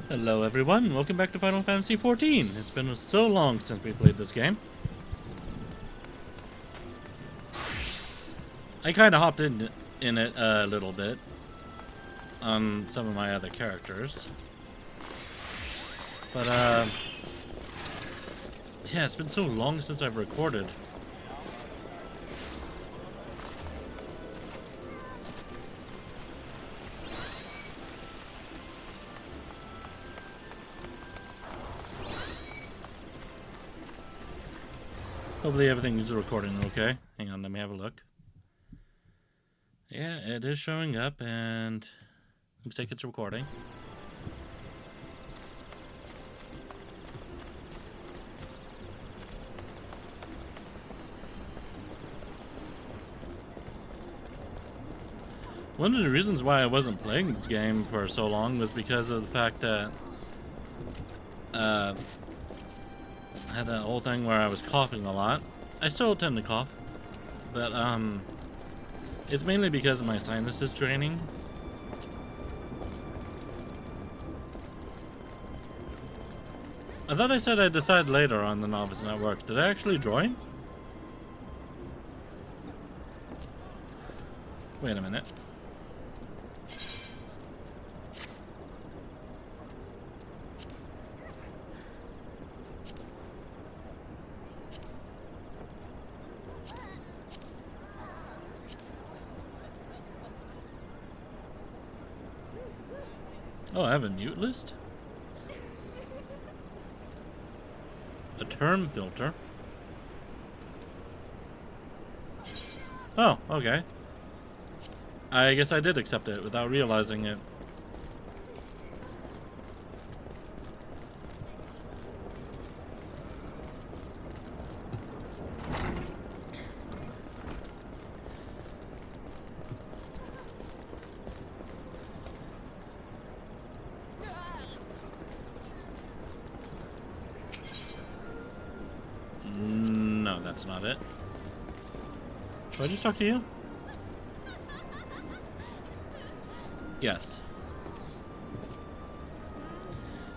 Hello everyone, welcome back to Final Fantasy XIV. It's been so long since we played this game. I kinda hopped in it a little bit on some of my other characters. But yeah, it's been so long since I've recorded. Hopefully everything's recording okay. Hang on, let me have a look. Yeah, it is showing up and looks like it's recording. One of the reasons why I wasn't playing this game for so long was because of the fact that I had that whole thing where I was coughing a lot. I still tend to cough, but it's mainly because of my sinuses draining. I thought I said I'd decide later on the Novice Network. Did I actually join? Wait a minute. Oh, I have a mute list? A term filter? Oh, okay. I guess I did accept it without realizing it. No, that's not it. Did I just talk to you? Yes.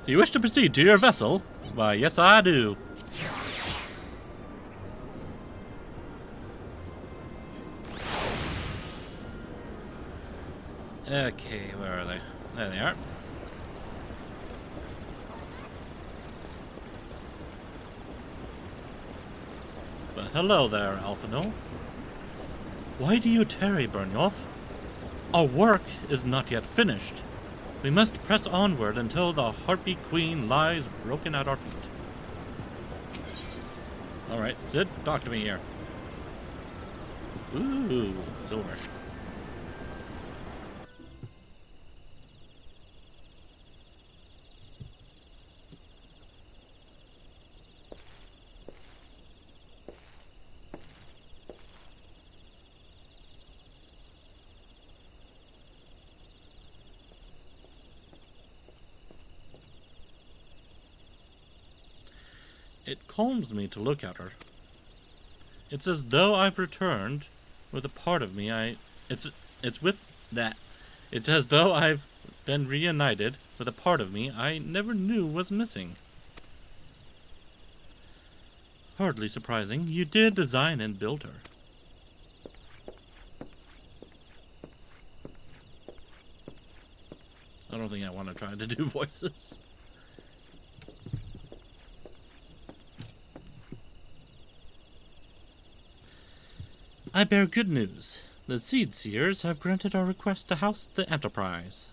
Do you wish to proceed to your vessel? Why, yes I do. Okay, where are they? There they are. But hello there, Alphino. Why do you tarry, Byrnjolf? Our work is not yet finished. We must press onward until the Heartbeat Queen lies broken at our feet. Alright, Sid, talk to me here. Ooh, silver. It calms me to look at her. It's as though I've returned with a part of me It's with that. It's as though I've been reunited with a part of me I never knew was missing. Hardly surprising, you did design and build her. I don't think I want to try to do voices. I bear good news. The Seed Seers have granted our request to house the Enterprise.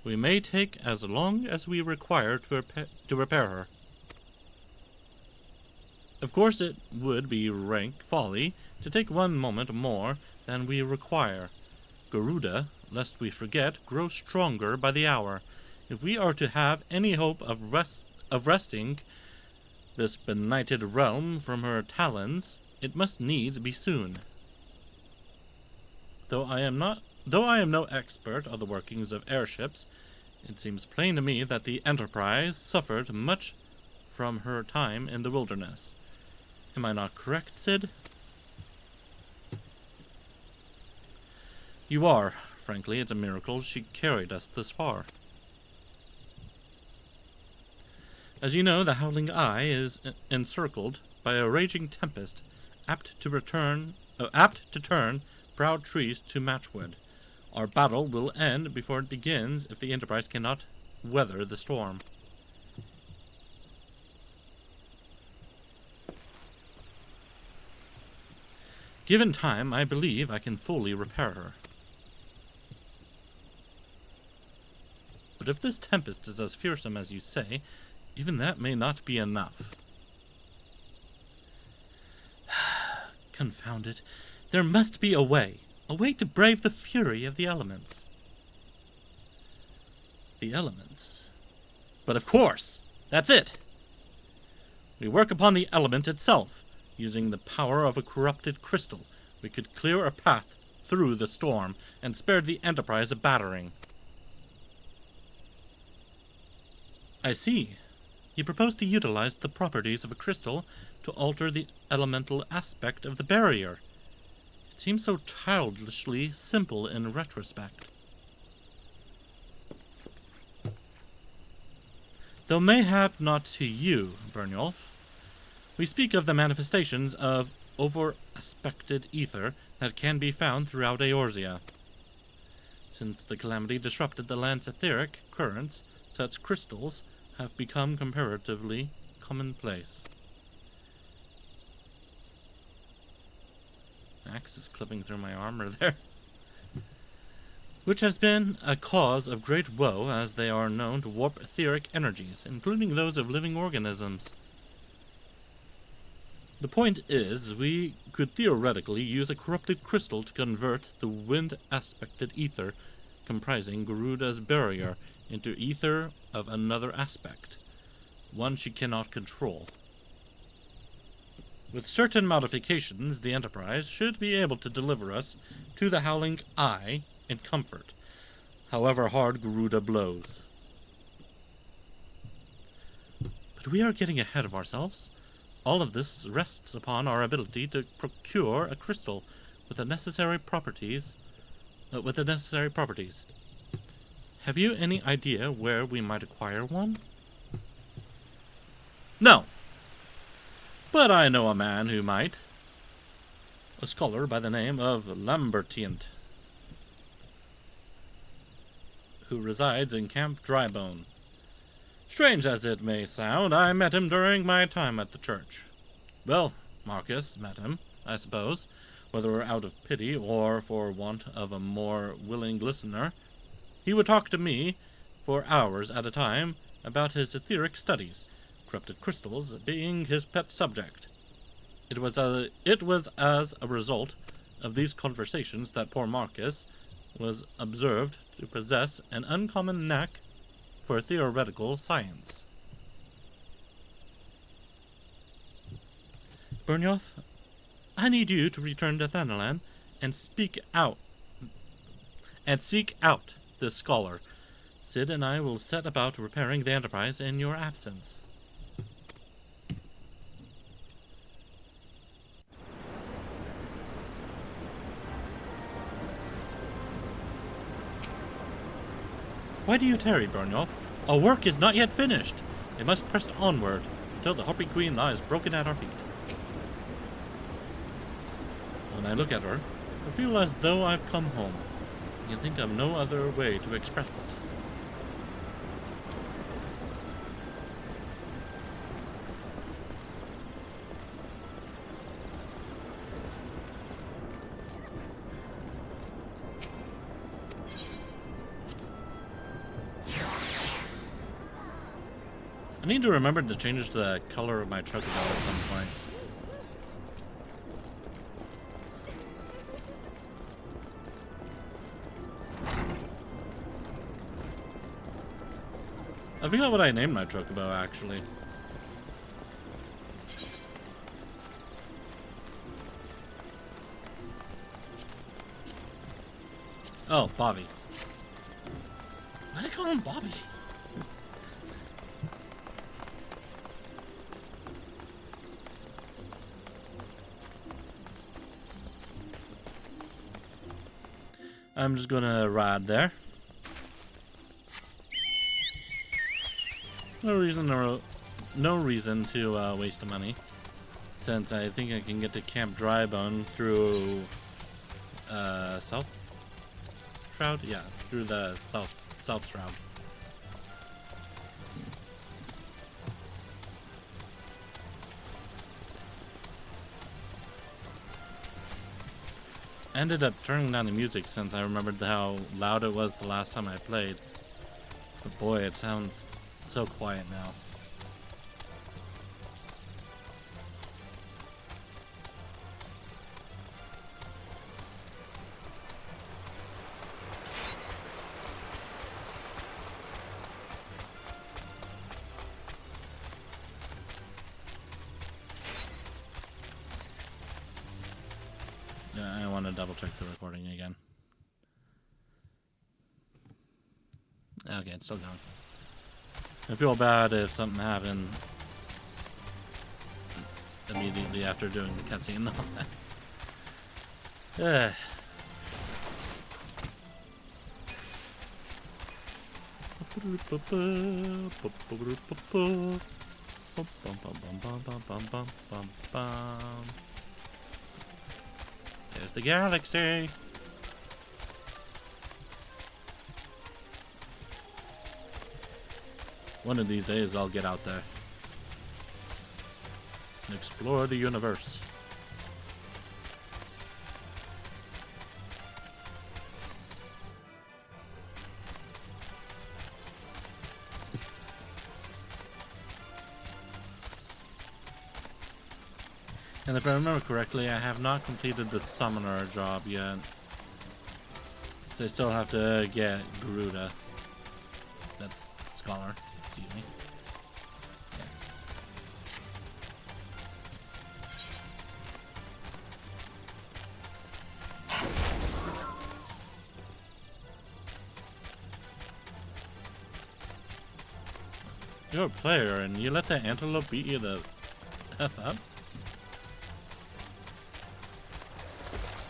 We may take as long as we require to repair her. Of course, it would be rank folly to take one moment more than we require. Garuda, lest we forget, grows stronger by the hour. If we are to have any hope of wresting this benighted realm from her talons, it must needs be soon. Though I am no expert on the workings of airships, it seems plain to me that the Enterprise suffered much from her time in the wilderness. Am I not correct, Sid? You are. Frankly, it's a miracle she carried us this far. As you know, the Howling Eye is encircled by a raging tempest, apt to turn proud trees to matchwood. Our battle will end before it begins if the Enterprise cannot weather the storm. Given time, I believe I can fully repair her. But if this tempest is as fearsome as you say, even that may not be enough. Confound it. There must be a way to brave the fury of the elements. The elements. But of course, that's it. We work upon the element itself. Using the power of a corrupted crystal, we could clear a path through the storm and spare the Enterprise a battering. I see. You propose to utilize the properties of a crystal to alter the elemental aspect of the barrier. It seems so childishly simple in retrospect. Though mayhap not to you, Byrnjolf. We speak of the manifestations of over-aspected ether that can be found throughout Eorzea. Since the calamity disrupted the land's etheric currents, such crystals have become comparatively commonplace. Axe is clipping through my armor there. Which has been a cause of great woe, as they are known to warp etheric energies, including those of living organisms. The point is, we could theoretically use a corrupted crystal to convert the wind-aspected ether comprising Garuda's barrier into ether of another aspect, one she cannot control. With certain modifications, the Enterprise should be able to deliver us to the Howling Eye in comfort, however hard Garuda blows. But we are getting ahead of ourselves. All of this rests upon our ability to procure a crystal with the necessary properties. Have you any idea where we might acquire one? No. But I know a man who might. A scholar by the name of Lambertient, who resides in Camp Drybone. Strange as it may sound, I met him during my time at the church. Well, Marcus met him, I suppose, whether out of pity or for want of a more willing listener. He would talk to me for hours at a time about his etheric studies, corrupted crystals being his pet subject. It was as a result of these conversations that poor Marcus was observed to possess an uncommon knack for theoretical science. Byrnjolf, I need you to return to Thanalan and seek out this scholar. Sid and I will set about repairing the Enterprise in your absence. Why do you tarry, Byrnjolf? Our work is not yet finished. We must press onward until the Harpy Queen lies broken at our feet. When I look at her, I feel as though I've come home. I can think of no other way to express it. I need to remember to change the color of my chocobo at some point. I forgot what I named my chocobo, actually. Oh, Bobby. Why did I call him Bobby? I'm just gonna ride there. No reason to no reason to waste the money, since I think I can get to Camp Drybone through South Shroud? Yeah, through the South Shroud. I ended up turning down the music since I remembered how loud it was the last time I played. But boy, it sounds so quiet now. I want to double check the recording again. Okay, it's still going. I feel bad if something happened immediately after doing the cutscene and all that. There's the galaxy. One of these days I'll get out there and explore the universe. And if I remember correctly, I have not completed the summoner job yet. So I still have to get Garuda. That's Scholar. Excuse me. Yeah. You're a player and you let that antelope beat you the F up?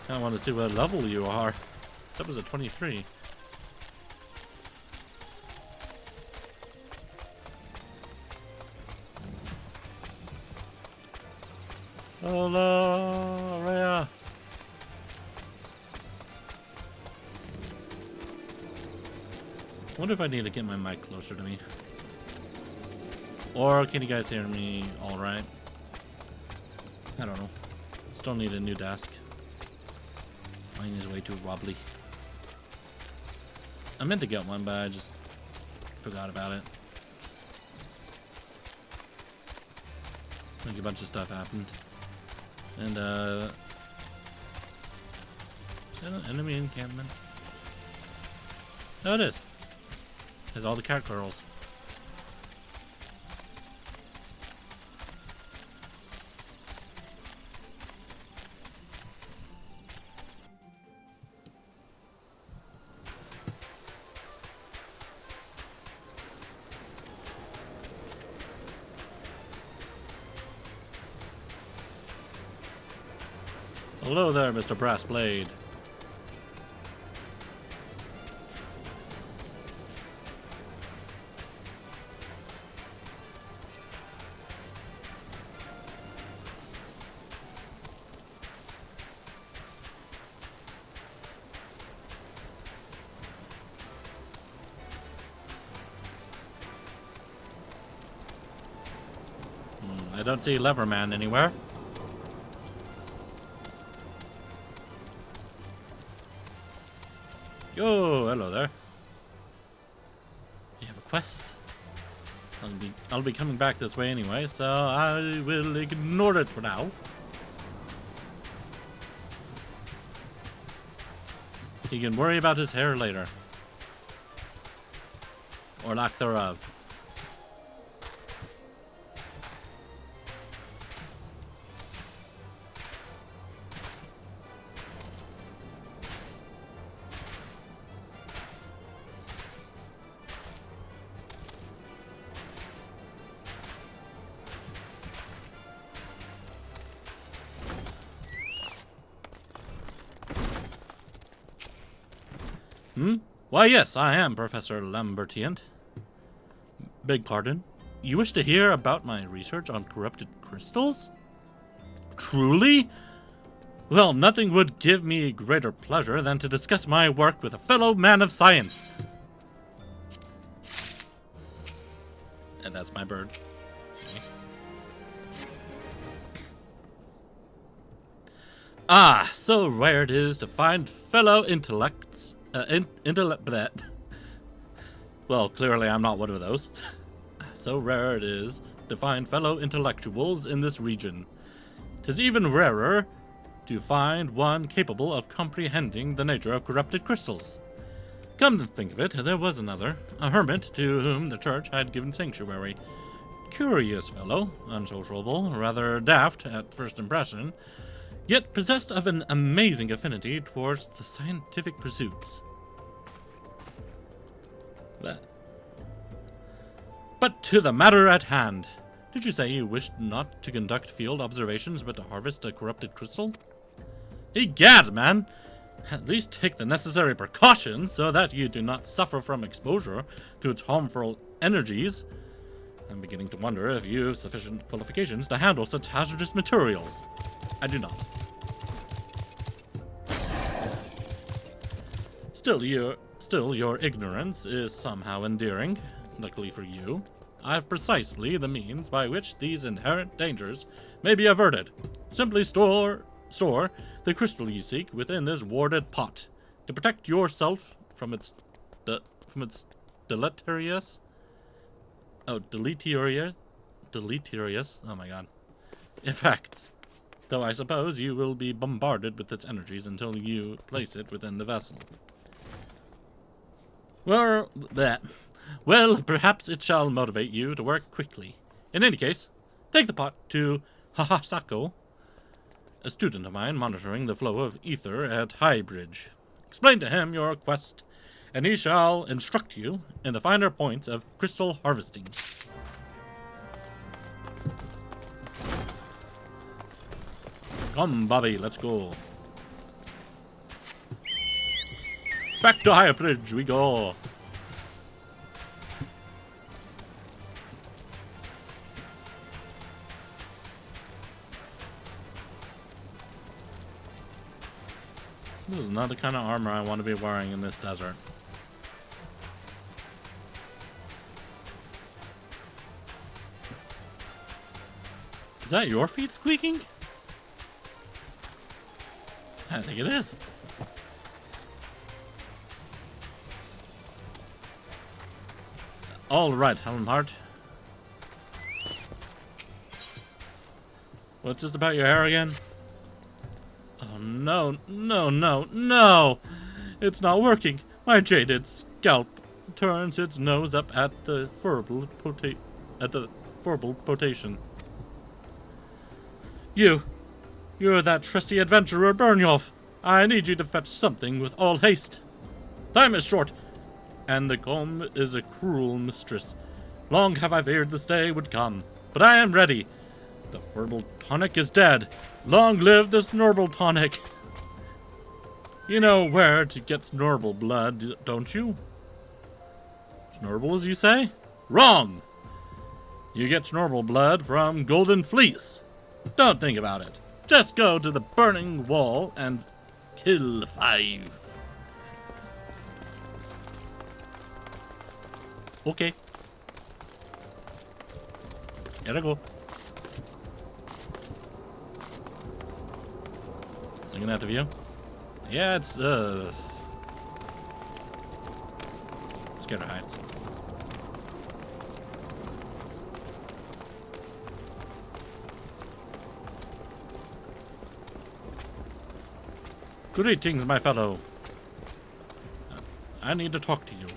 I want to see what level you are. That was a 23. Hello, Rhea. I wonder if I need to get my mic closer to me. Or can you guys hear me alright? I don't know. Still need a new desk. Mine is way too wobbly. I meant to get one, but I just forgot about it. Like a bunch of stuff happened. And, is that an enemy encampment? No, it is. There's all the cat girls. Hello there, Mr. Brassblade. I don't see Leverman anywhere. Yo, hello there. You have a quest? I'll be coming back this way anyway, so I will ignore it for now. He can worry about his hair later. Or lack thereof. Why, yes, I am Professor Lambertian. Beg pardon. You wish to hear about my research on corrupted crystals? Truly? Well, nothing would give me greater pleasure than to discuss my work with a fellow man of science. And that's my bird. Ah, so rare it is to find fellow intellects. Well, clearly I'm not one of those. So rare it is to find fellow intellectuals in this region. 'Tis even rarer to find one capable of comprehending the nature of corrupted crystals. Come to think of it, there was another, a hermit to whom the church had given sanctuary. Curious fellow, unsociable, rather daft at first impression, yet possessed of an amazing affinity towards the scientific pursuits. But to the matter at hand. Did you say you wished not to conduct field observations but to harvest a corrupted crystal? Egad, man! At least take the necessary precautions so that you do not suffer from exposure to its harmful energies. I'm beginning to wonder if you have sufficient qualifications to handle such hazardous materials. I do not. Still, your ignorance is somehow endearing. Luckily for you, I have precisely the means by which these inherent dangers may be averted. Simply store the crystal you seek within this warded pot to protect yourself from its deleterious, oh my god, effects. Though I suppose you will be bombarded with its energies until you place it within the vessel. Well, perhaps it shall motivate you to work quickly. In any case, take the pot to Hahasako, a student of mine monitoring the flow of ether at Highbridge. Explain to him your quest, and he shall instruct you in the finer points of crystal harvesting. Come, Bobby, let's go. Back to Highbridge we go. This is not the kind of armor I want to be wearing in this desert. Is that your feet squeaking? I think it is. All right, Helmhart. What's this about your hair again? Oh, no, no, no, no! It's not working. My jaded scalp turns its nose up at the verbal potation. You're that trusty adventurer Byrnjolf. I need you to fetch something with all haste. Time is short, and the comb is a cruel mistress. Long have I feared this day would come, but I am ready. The verbal tonic is dead. Long live the Snorble tonic. You know where to get Snorble blood, don't you? Snorble, as you say? Wrong! You get Snorble blood from Golden Fleece. Don't think about it. Just go to the burning wall and kill 5. Okay. Here I go. Looking at the view? Yeah, it's, Scared of heights. Greetings, my fellow. I need to talk to you.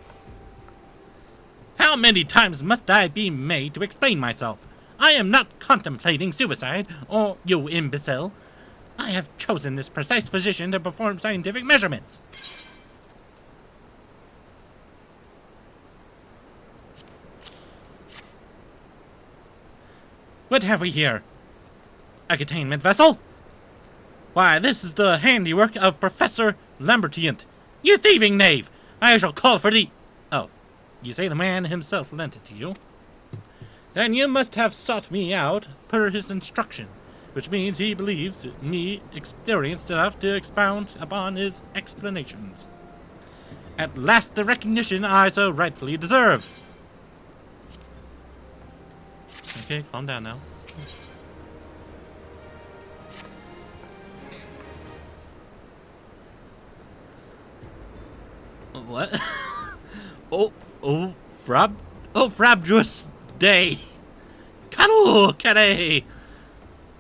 How many times must I be made to explain myself? I am not contemplating suicide, or you imbecile. I have chosen this precise position to perform scientific measurements. What have we here? A containment vessel? Why, this is the handiwork of Professor Lambertient. You thieving knave! I shall call for the... Oh, you say the man himself lent it to you? Then you must have sought me out per his instruction, which means he believes me experienced enough to expound upon his explanations. At last the recognition I so rightfully deserve. Okay, calm down now. What? Frabjous day. Cano, Kane!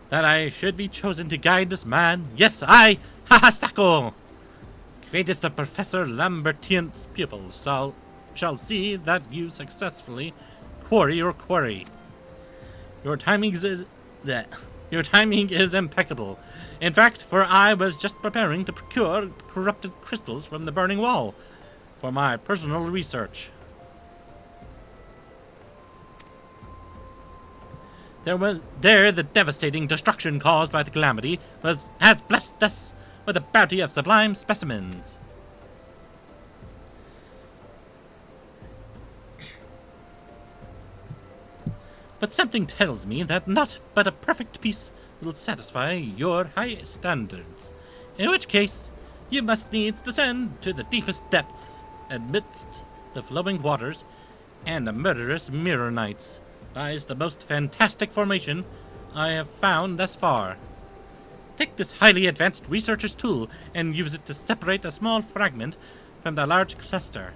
That I should be chosen to guide this man. Yes, I, Hahasako, greatest of Professor Lambertian's pupils, shall see that you successfully quarry your quarry. Your timing is impeccable. In fact, for I was just preparing to procure corrupted crystals from the burning wall for my personal research. The devastating destruction caused by the calamity has blessed us with a bounty of sublime specimens. But something tells me that not but a perfect piece will satisfy your high standards, in which case you must needs descend to the deepest depths, amidst the flowing waters and the murderous mirror nights, lies the most fantastic formation I have found thus far. Take this highly advanced researcher's tool and use it to separate a small fragment from the large cluster.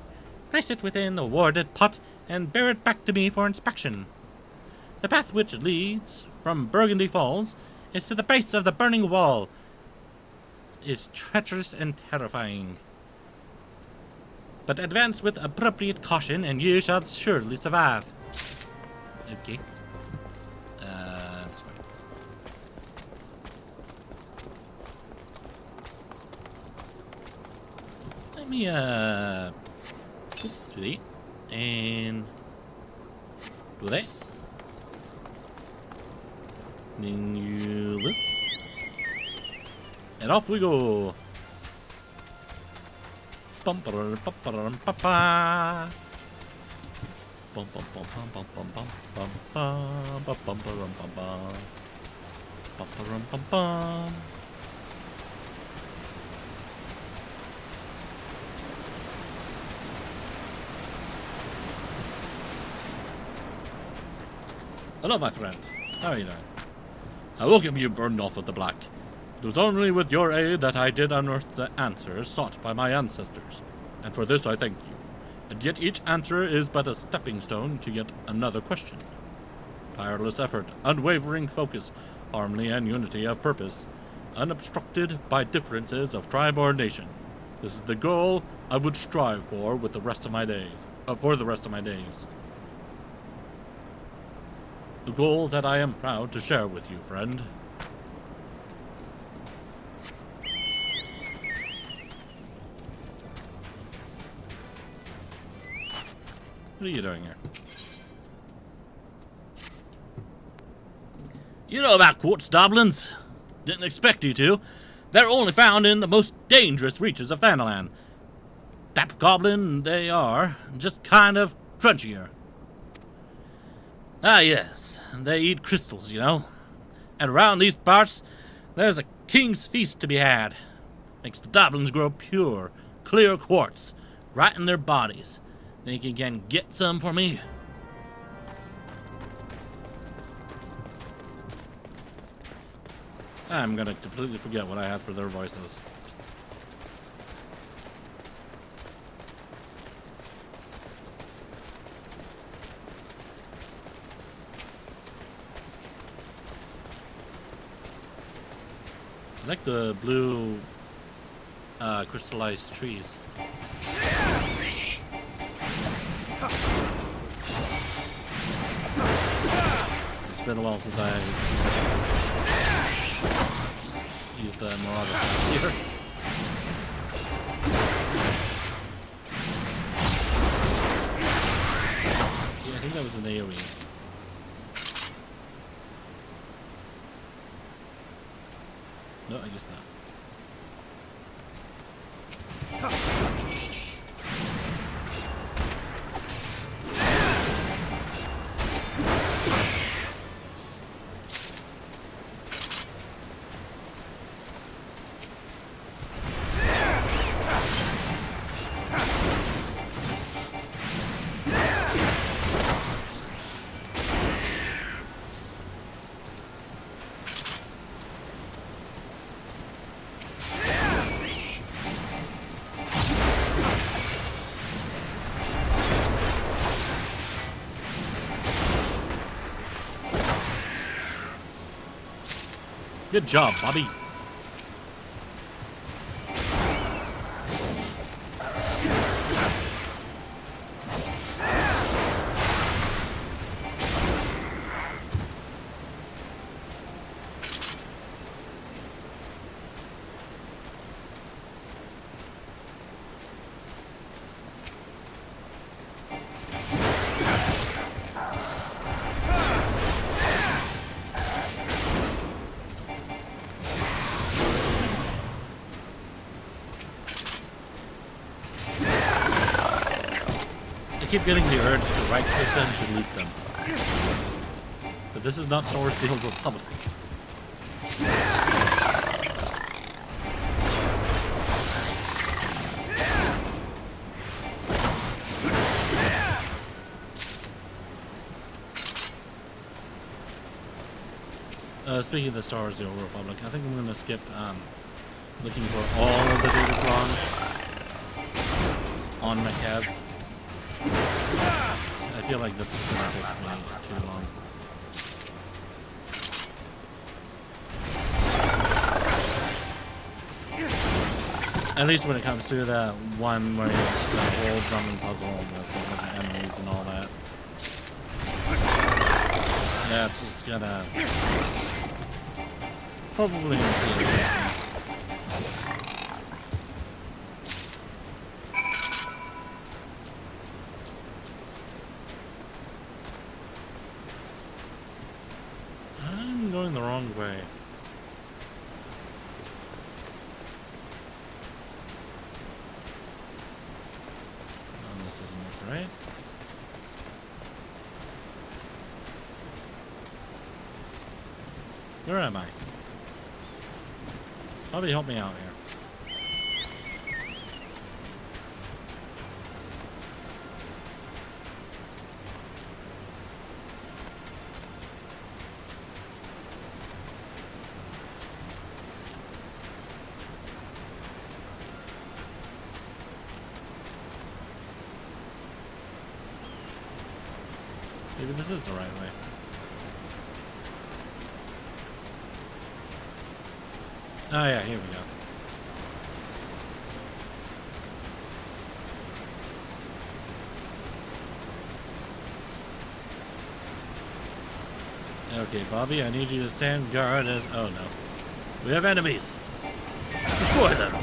Place it within a warded pot and bear it back to me for inspection. The path which leads from Burgundy Falls is to the base of the burning wall, is treacherous and terrifying. But advance with appropriate caution and you shall surely survive. Okay. This way. Let me, do that. And do that. Then you this. And off we go. Bum ba bum ba ba. Bum bum bum bum bum bum bum bum bum bum bum bum bum bum bum. Hello, my friend. How are you doing? I welcome you, Byrnjolf of the Black. It was only with your aid that I did unearth the answers sought by my ancestors, and for this I thank you. And yet each answer is but a stepping stone to yet another question. Tireless effort, unwavering focus, harmony and unity of purpose, unobstructed by differences of tribe or nation. This is the goal I would strive for with the rest of my days. For the rest of my days. A goal that I am proud to share with you, friend. What are you doing here? You know about quartz goblins? Didn't expect you to. They're only found in the most dangerous reaches of Thanalan. Dapper goblin they are, just kind of crunchier. Ah, yes, they eat crystals, you know. And around these parts, there's a king's feast to be had. Makes the goblins grow pure, clear quartz, right in their bodies. Think you can get some for me? I'm gonna completely forget what I had for their voices. I like the blue crystallized trees. It's been a while since I used the Marauder class here. Yeah, I think that was an AoE. No, I guess not. Good job, Bobby. I keep getting the urge to right-click them to loot them. But this is not Star Wars: The Old Republic. Speaking of the Star Wars: The Old Republic, I think I'm going to skip looking for all of the data prawns on my cab. I feel like that's just going to take me too long. At least when it comes to that one where it's a whole drumming puzzle with a bunch of enemies and all that. Yeah, it's just gonna probably include. I'm going the wrong way. No, this doesn't look right. Where am I? Somebody help me out here. Maybe this is the right way. Oh yeah, here we go. Okay, Bobby, I need you to stand guard as... Oh no. We have enemies! Destroy them!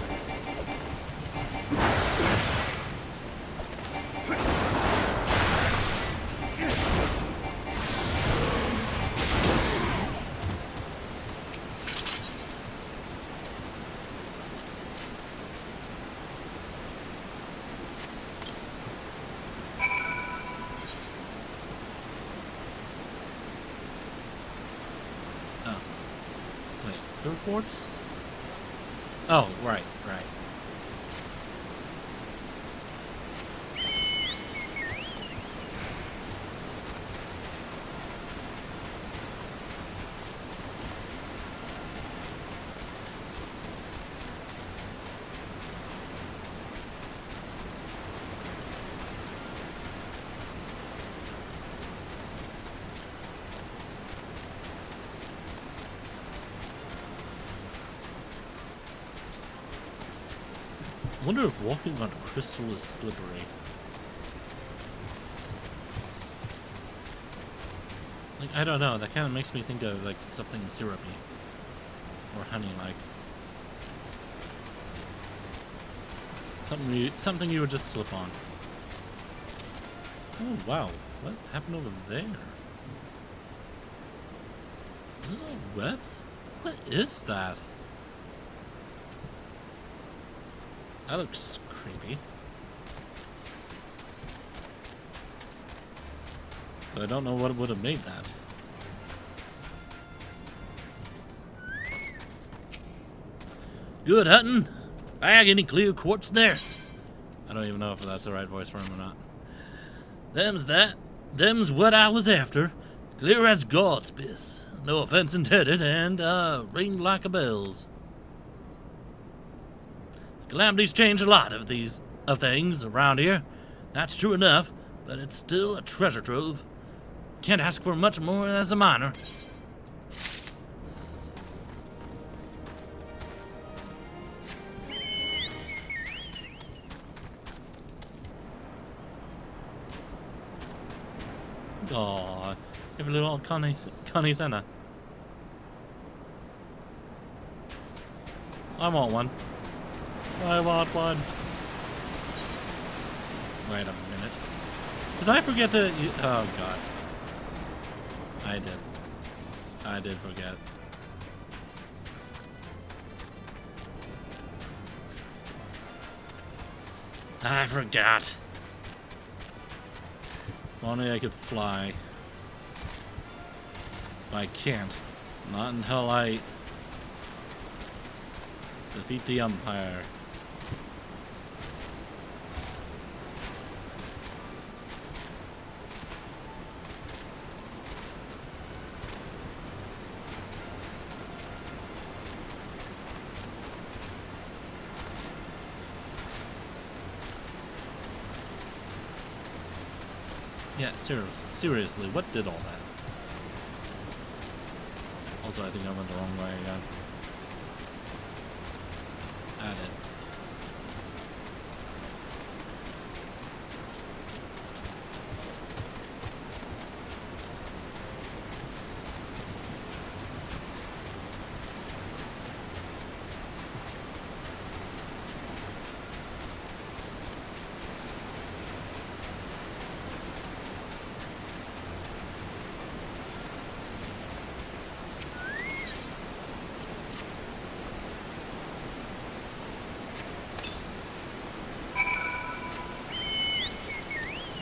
Reports? Oh, right, right. I wonder if walking on crystal is slippery. Like, I don't know, that kind of makes me think of, like, something syrupy. Or honey-like. Something you would just slip on. Oh, wow. What happened over there? Those are webs? What is that? That looks creepy. But I don't know what would have made that. Good hunting. Bag any clear quartz there? I don't even know if that's the right voice for him or not. Them's that. Them's what I was after. Clear as God's piss. No offense intended, and ring like a bells. Calamity's changed a lot of things around here. That's true enough, but it's still a treasure trove. Can't ask for much more as a miner. Aw, give a little Connie Senna. I want one. I want one. Wait a minute. Did I forget to... Oh, God. I did. I did forget. I forgot. If only I could fly. But I can't. Not until I defeat the umpire. Yeah, seriously, what did all that? Also, I think I went the wrong way again. I did.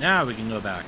Now we can go back.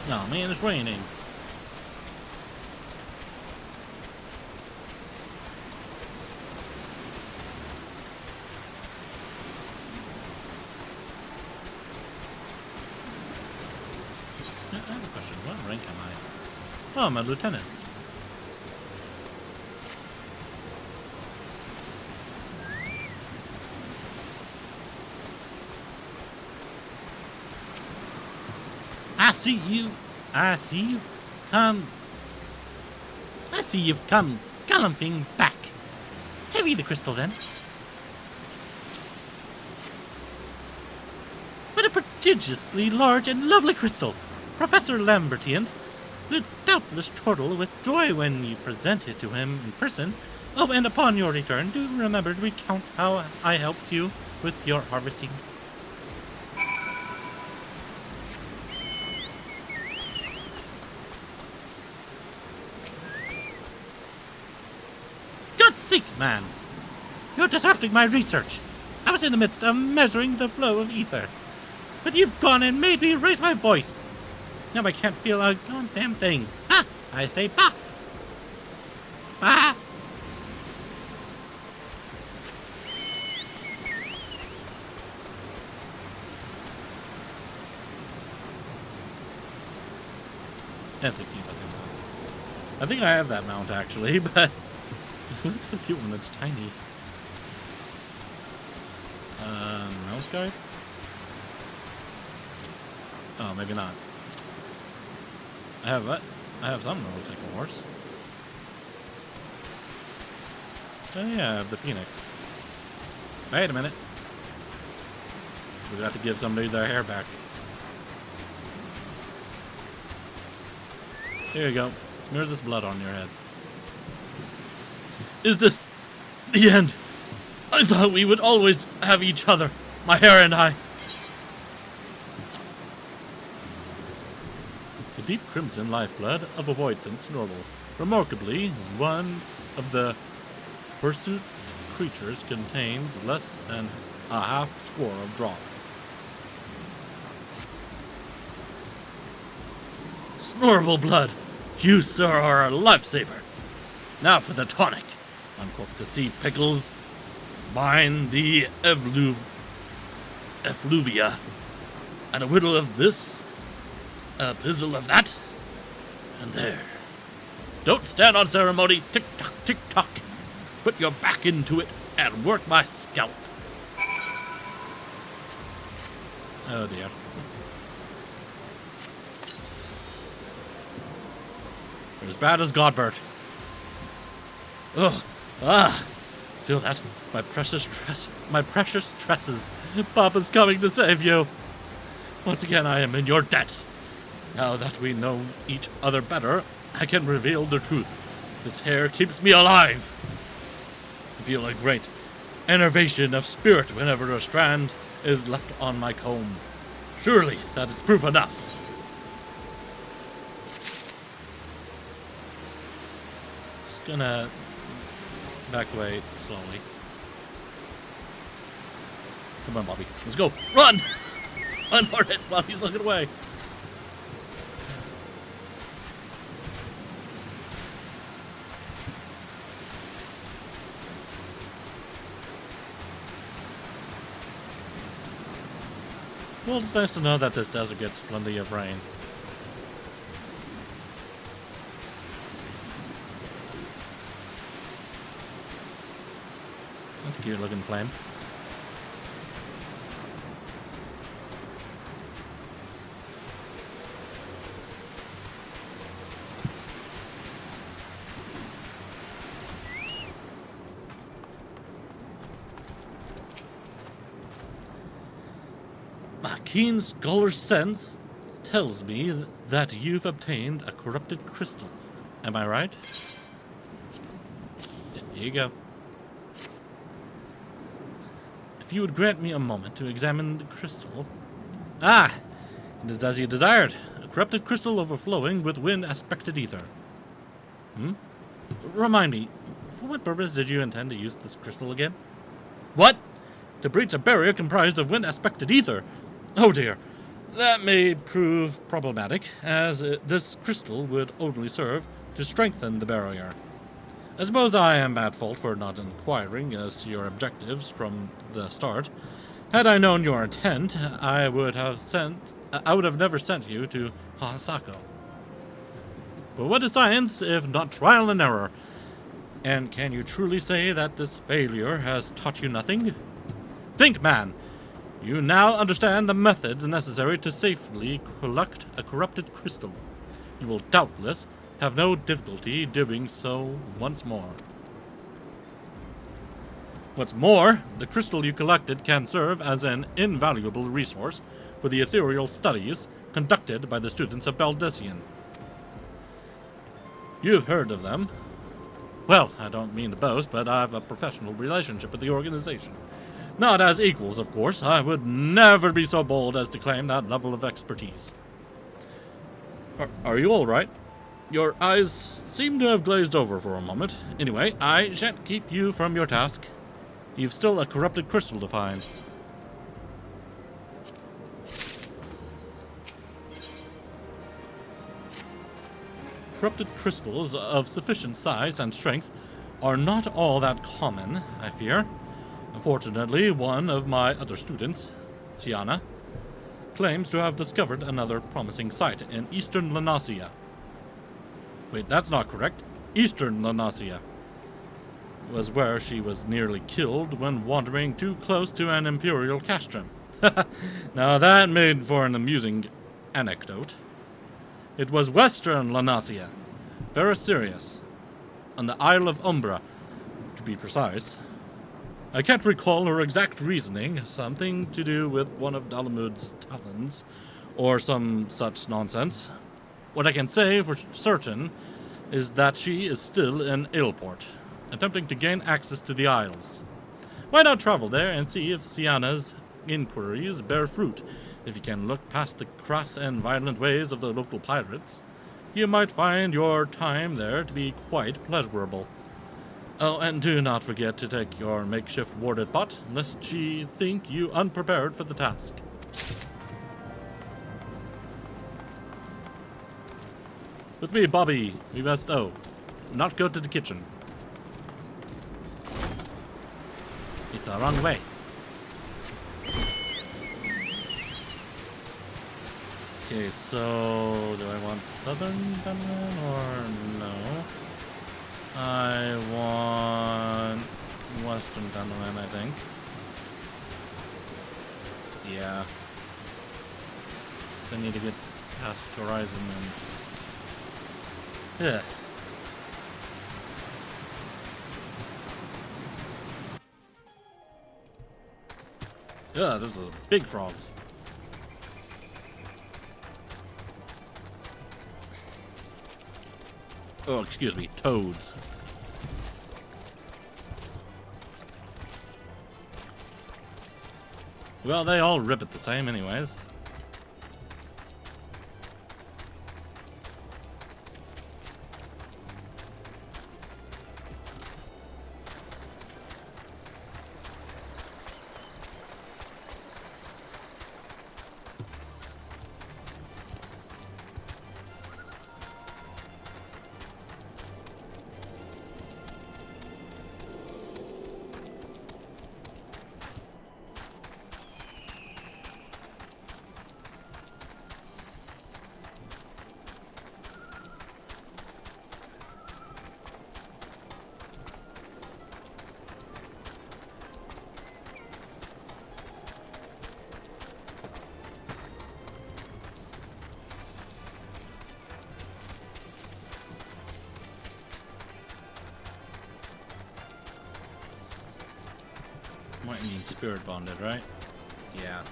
No, man, it's raining. I have a question. What rank am I? Oh, I'm a lieutenant. I see you've come galloping back. Heavy the crystal, then. What a prodigiously large and lovely crystal! Professor Lambertian will doubtless chortle with joy when you present it to him in person. Oh, and upon your return, do remember to recount how I helped you with your harvesting. Man, you're disrupting my research. I was in the midst of measuring the flow of ether, but you've gone and made me raise my voice. Now I can't feel a damn thing. Ha! I say bah! Bah! That's a cute looking mount. I think I have that mount actually, but it looks so cute when it's tiny. Mount guide? Oh, maybe not. I have what? I have something that looks like a horse. Oh yeah, I have the phoenix. Wait a minute. We got to give somebody their hair back. Here you go. Smear this blood on your head. Is this the end? I thought we would always have each other, my hair and I. Did deep crimson lifeblood of a voidsent snorkel. Remarkably, one of the pursuit creatures contains less than a half score of drops. Snorble blood! You, sir, are a lifesaver. Now for the tonic. Uncork the sea pickles. Mine the effluvia. And a whittle of this. A pizzle of that. And there. Don't stand on ceremony. Tick-tock, tick-tock. Put your back into it and work my scalp. Oh dear. You're as bad as Godbert. Ugh. Ah. Feel that? My precious tresses. Papa's coming to save you. Once again, I am in your debt. Now that we know each other better, I can reveal the truth. This hair keeps me alive. I feel a great enervation of spirit whenever a strand is left on my comb. Surely that is proof enough. Just gonna back away slowly. Come on, Bobby. Let's go. Run! Run for it while he's looking away. Well, it's nice to know that this desert gets plenty of rain. That's a cute looking flame. My keen scholar's sense tells me that you've obtained a corrupted crystal. Am I right? Here you go. If you would grant me a moment to examine the crystal... Ah! It is as you desired. A corrupted crystal overflowing with wind-aspected ether. Remind me, for what purpose did you intend to use this crystal again? What? To breach a barrier comprised of wind-aspected ether. Oh dear. That may prove problematic, as this crystal would only serve to strengthen the barrier. I suppose I am at fault for not inquiring as to your objectives from the start. Had I known your intent, I would have never sent you to Hasako. But what is science if not trial and error? And can you truly say that this failure has taught you nothing? Think, man! You now understand the methods necessary to safely collect a corrupted crystal. You will doubtless have no difficulty doing so once more. What's more, the crystal you collected can serve as an invaluable resource for the ethereal studies conducted by the students of Baldessian. You've heard of them. Well, I don't mean to boast, but I have a professional relationship with the organization. Not as equals, of course. I would never be so bold as to claim that level of expertise. Are you all right? Your eyes seem to have glazed over for a moment. Anyway, I shan't keep you from your task. You've still a corrupted crystal to find. Corrupted crystals of sufficient size and strength are not all that common, I fear. Unfortunately, one of my other students, Siana, claims to have discovered another promising site in eastern Lanasia. Wait, that's not correct. Eastern Lanasia was where she was nearly killed when wandering too close to an imperial castrum. Now that made for an amusing anecdote. It was western Lanasia, very serious, on the Isle of Umbra, to be precise. I can't recall her exact reasoning, something to do with one of Dalamud's talons, or some such nonsense. What I can say for certain is that she is still in Ailport, attempting to gain access to the Isles. Why not travel there and see if Siana's inquiries bear fruit. If you can look past the crass and violent ways of the local pirates, you might find your time there to be quite pleasurable. Oh, and do not forget to take your makeshift warded pot, lest she think you unprepared for the task. With me, Bobby, we must, not go to the kitchen. It's the wrong way. Okay, so do I want southern gunman or no? I want western gunman, I think. Yeah. So I need to get past Horizon and... Ugh. Ugh, those are big frogs. Oh, excuse me, toads. Well, they all rip it the same anyways. Might mean spirit bonded, right? Yeah.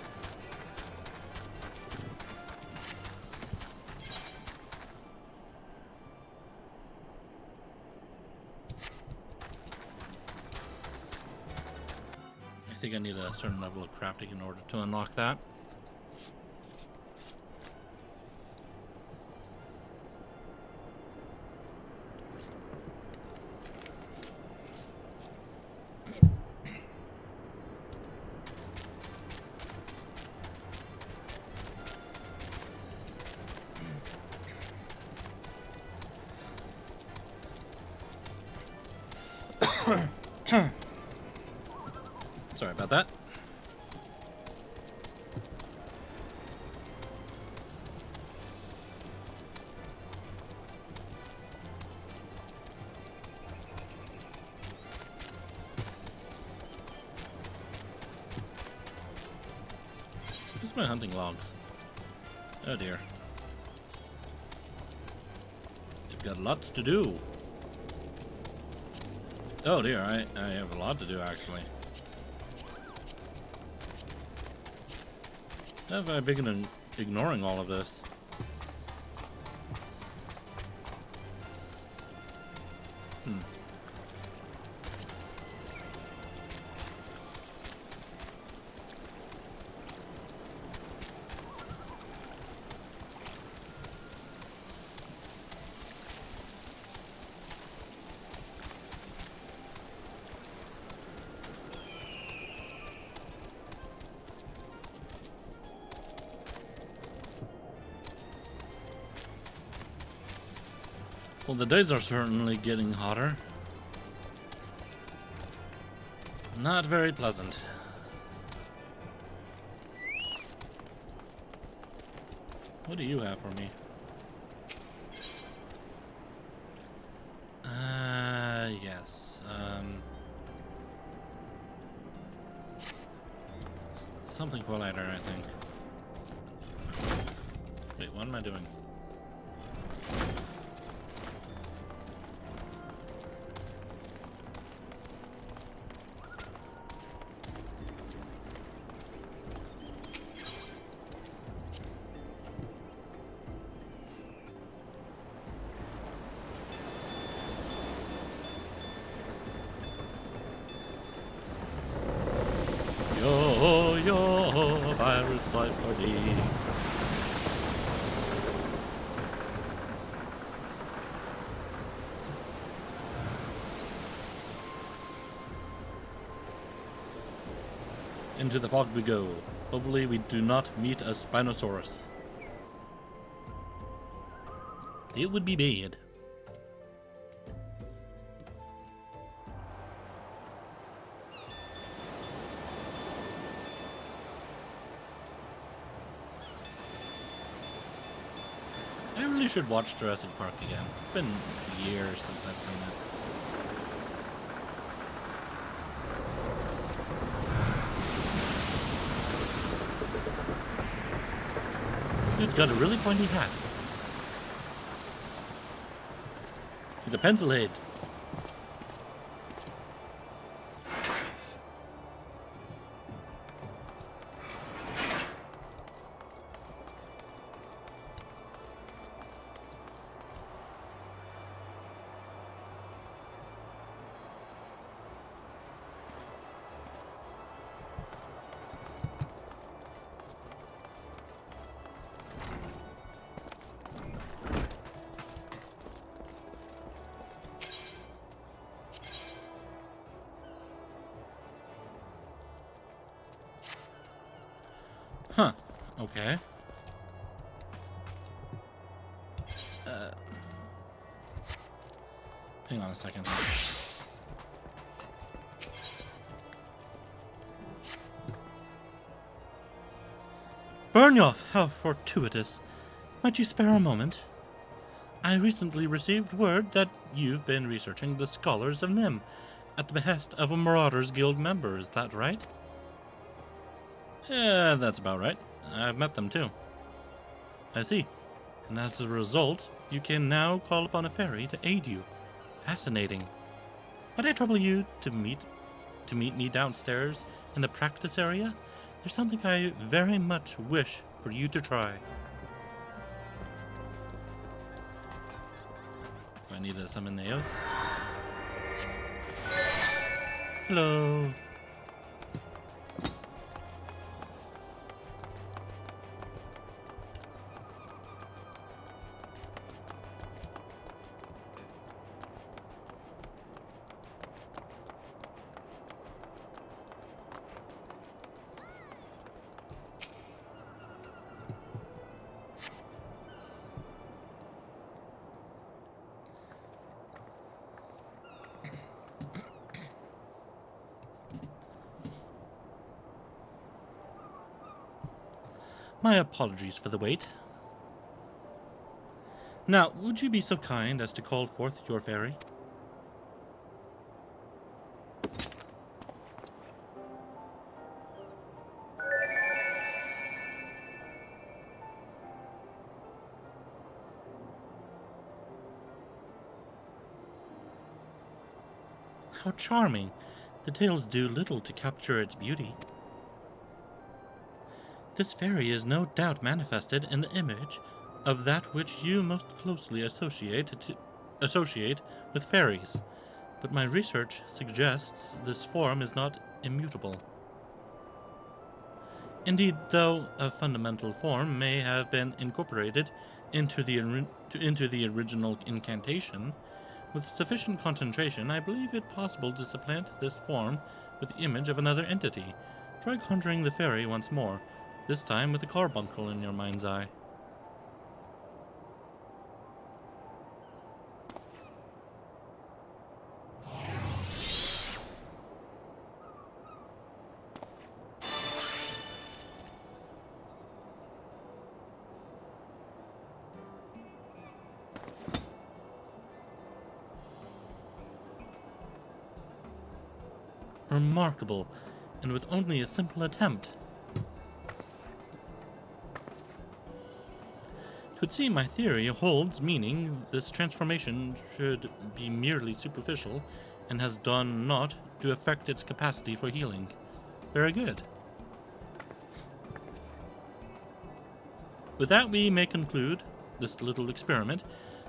I think I need a certain level of crafting in order to unlock that. Sorry about that. Where's my hunting logs? Oh dear. You've got lots to do. Oh dear, I have a lot to do actually. Have I been ignoring all of this? Well, the days are certainly getting hotter. Not very pleasant. What do you have for me? Yes. Something for later, I think. Wait, what am I doing? Yo, ready. Into the fog we go. Hopefully we do not meet a Spinosaurus. It would be bad. I really should watch Jurassic Park again. It's been years since I've seen it. Dude's got a really pointy hat. He's a pencil head. Huh. Okay. Hang on a second. Byrnjolf, how fortuitous. Might you spare a moment? I recently received word that you've been researching the Scholars of Nim at the behest of a Marauders Guild member, is that right? Yeah, that's about right. I've met them too. I see. And as a result, you can now call upon a fairy to aid you. Fascinating. Might I trouble you to meet me downstairs in the practice area? There's something I very much wish for you to try. Do I need to summon Naos? Hello. My apologies for the wait. Now, would you be so kind as to call forth your fairy? How charming. The tales do little to capture its beauty. This fairy is no doubt manifested in the image of that which you most closely associate with fairies, but my research suggests this form is not immutable. Indeed, though a fundamental form may have been incorporated into the original incantation, with sufficient concentration, I believe it possible to supplant this form with the image of another entity. Try conjuring the fairy once more, this time with a carbuncle in your mind's eye. Remarkable, and with only a simple attempt. It would seem my theory holds meaning. This transformation should be merely superficial and has done naught to affect its capacity for healing. Very good. With that, we may conclude this little experiment,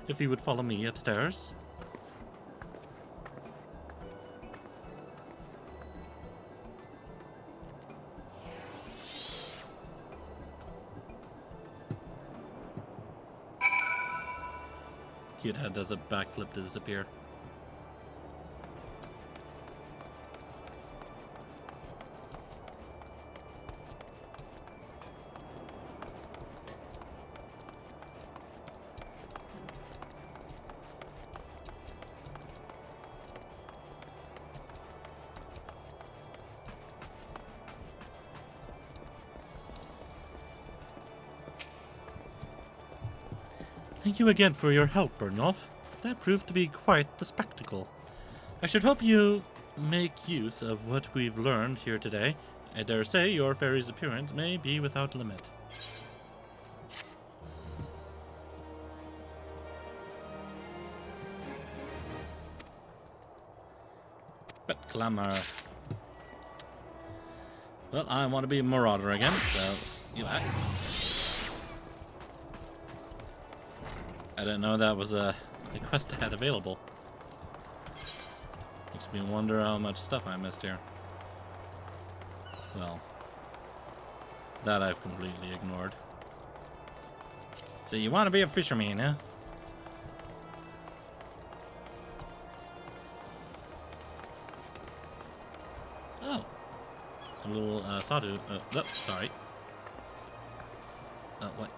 if you would follow me upstairs. Cute head does a backflip to disappear. Thank you again for your help, Byrnjolf. That proved to be quite the spectacle. I should hope you make use of what we've learned here today. I dare say your fairy's appearance may be without limit. But glamour. Well, I want to be a marauder again, so you act. I didn't know that was a quest I had available. Makes me wonder how much stuff I missed here. Well, that I've completely ignored. So you want to be a fisherman, huh? Oh. A little sawtooth. Oh, sorry.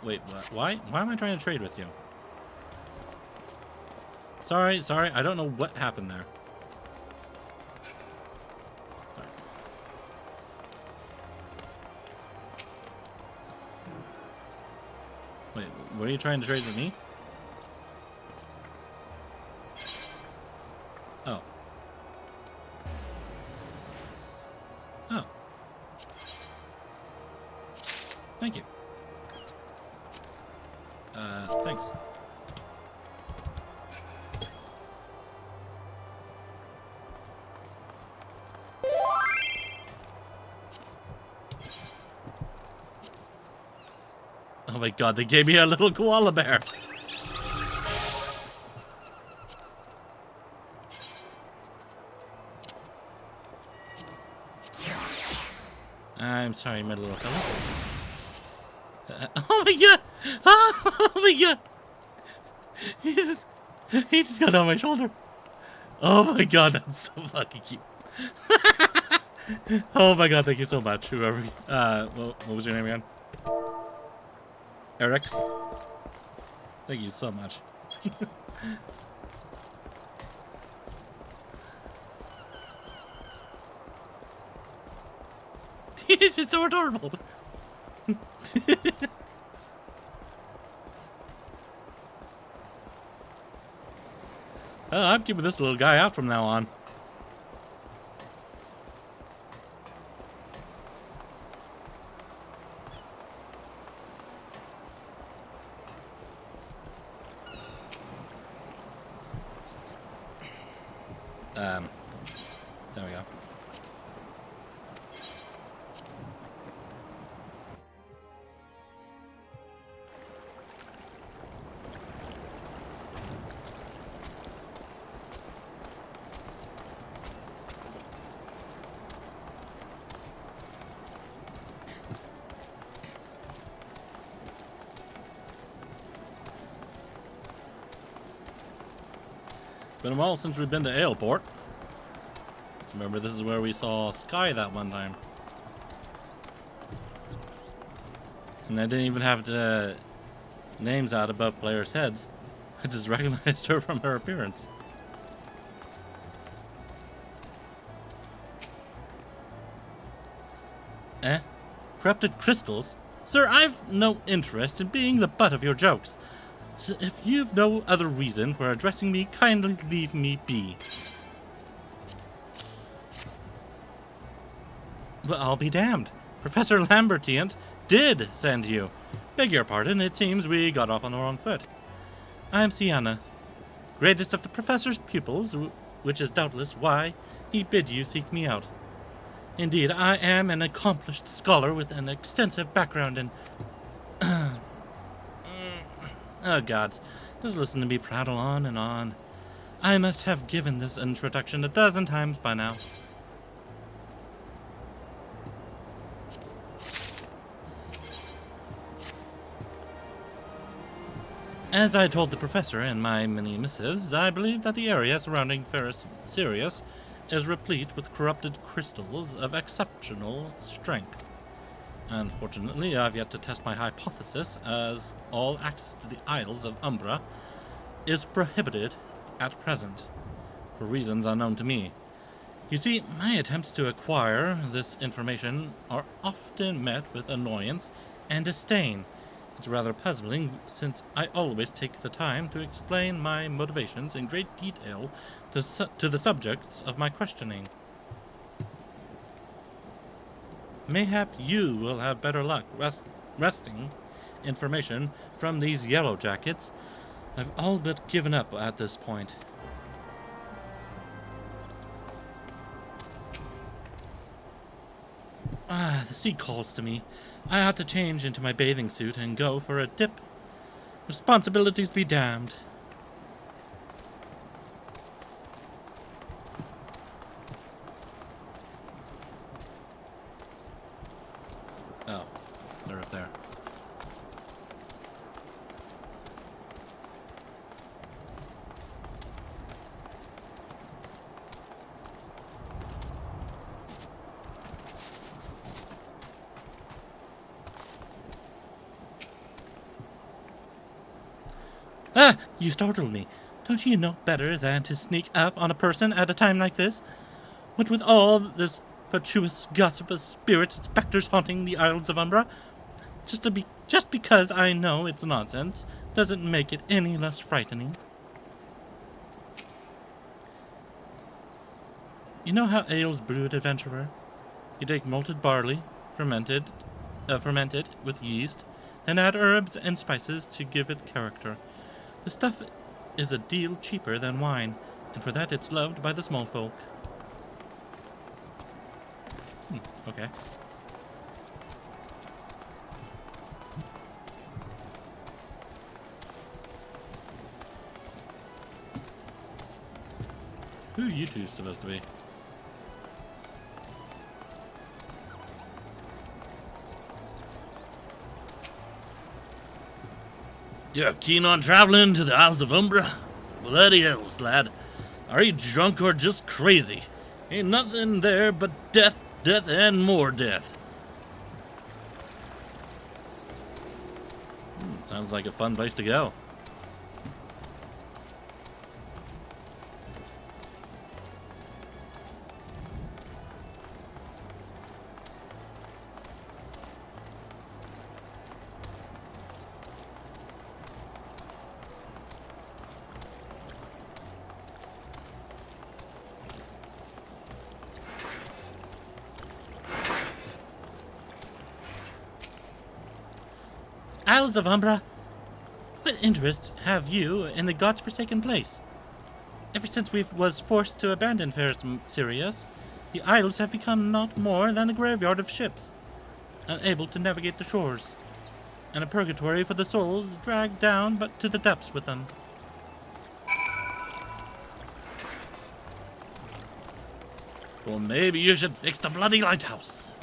Wait, why? Why am I trying to trade with you? Sorry, I don't know what happened there. Sorry. Wait, what are you trying to trade with me? Oh. Oh. Thank you. Thanks. Oh my god, they gave me a little koala bear. I'm sorry, my little fella. Oh my god! Oh my god! He just got on my shoulder. Oh my god, that's so fucking cute. Oh my god, thank you so much, whoever. What was your name again? Eric's? Thank you so much. He's just so adorable. I'm keeping this little guy out from now on. There we go. Been a while since we've been to Aleport. Remember, this is where we saw Sky that one time. And I didn't even have the names out above players' heads. I just recognized her from her appearance. Eh? Corrupted crystals? Sir, I've no interest in being the butt of your jokes. So if you've no other reason for addressing me, kindly leave me be. Well, I'll be damned. Professor Lambertian did send you. Beg your pardon, it seems we got off on the wrong foot. I'm Sienna, greatest of the professor's pupils, which is doubtless why he bid you seek me out. Indeed, I am an accomplished scholar with an extensive background in... Oh, gods. Just listen to me prattle on and on. I must have given this introduction a dozen times by now. As I told the professor in my many missives, I believe that the area surrounding Ferris Sirius is replete with corrupted crystals of exceptional strength. Unfortunately, I've yet to test my hypothesis, as all access to the Isles of Umbra is prohibited at present, for reasons unknown to me. You see, my attempts to acquire this information are often met with annoyance and disdain. It's rather puzzling, since I always take the time to explain my motivations in great detail to the subjects of my questioning. Mayhap you will have better luck wresting information from these yellow jackets. I've all but given up at this point. The sea calls to me. I ought to change into my bathing suit and go for a dip. Responsibilities be damned. Oh, they're up there. Ah! You startled me. Don't you know better than to sneak up on a person at a time like this? What with all this fatuous gossip of spirits and specters haunting the Isles of Umbra? Just because I know it's nonsense doesn't make it any less frightening. You know how ale's brewed, adventurer? You take malted barley, ferment it with yeast, then add herbs and spices to give it character. The stuff is a deal cheaper than wine, and for that it's loved by the small folk. Okay. Who are you two supposed to be? You're keen on traveling to the Isles of Umbra? Bloody hells, lad. Are you drunk or just crazy? Ain't nothing there but death, death, and more death. Sounds like a fun place to go. Isles of Umbra? What interest have you in the God's forsaken place? Ever since we was forced to abandon Ferris Sirius, the Isles have become naught more than a graveyard of ships, unable to navigate the shores, and a purgatory for the souls dragged down but to the depths with them. Well, maybe you should fix the bloody lighthouse.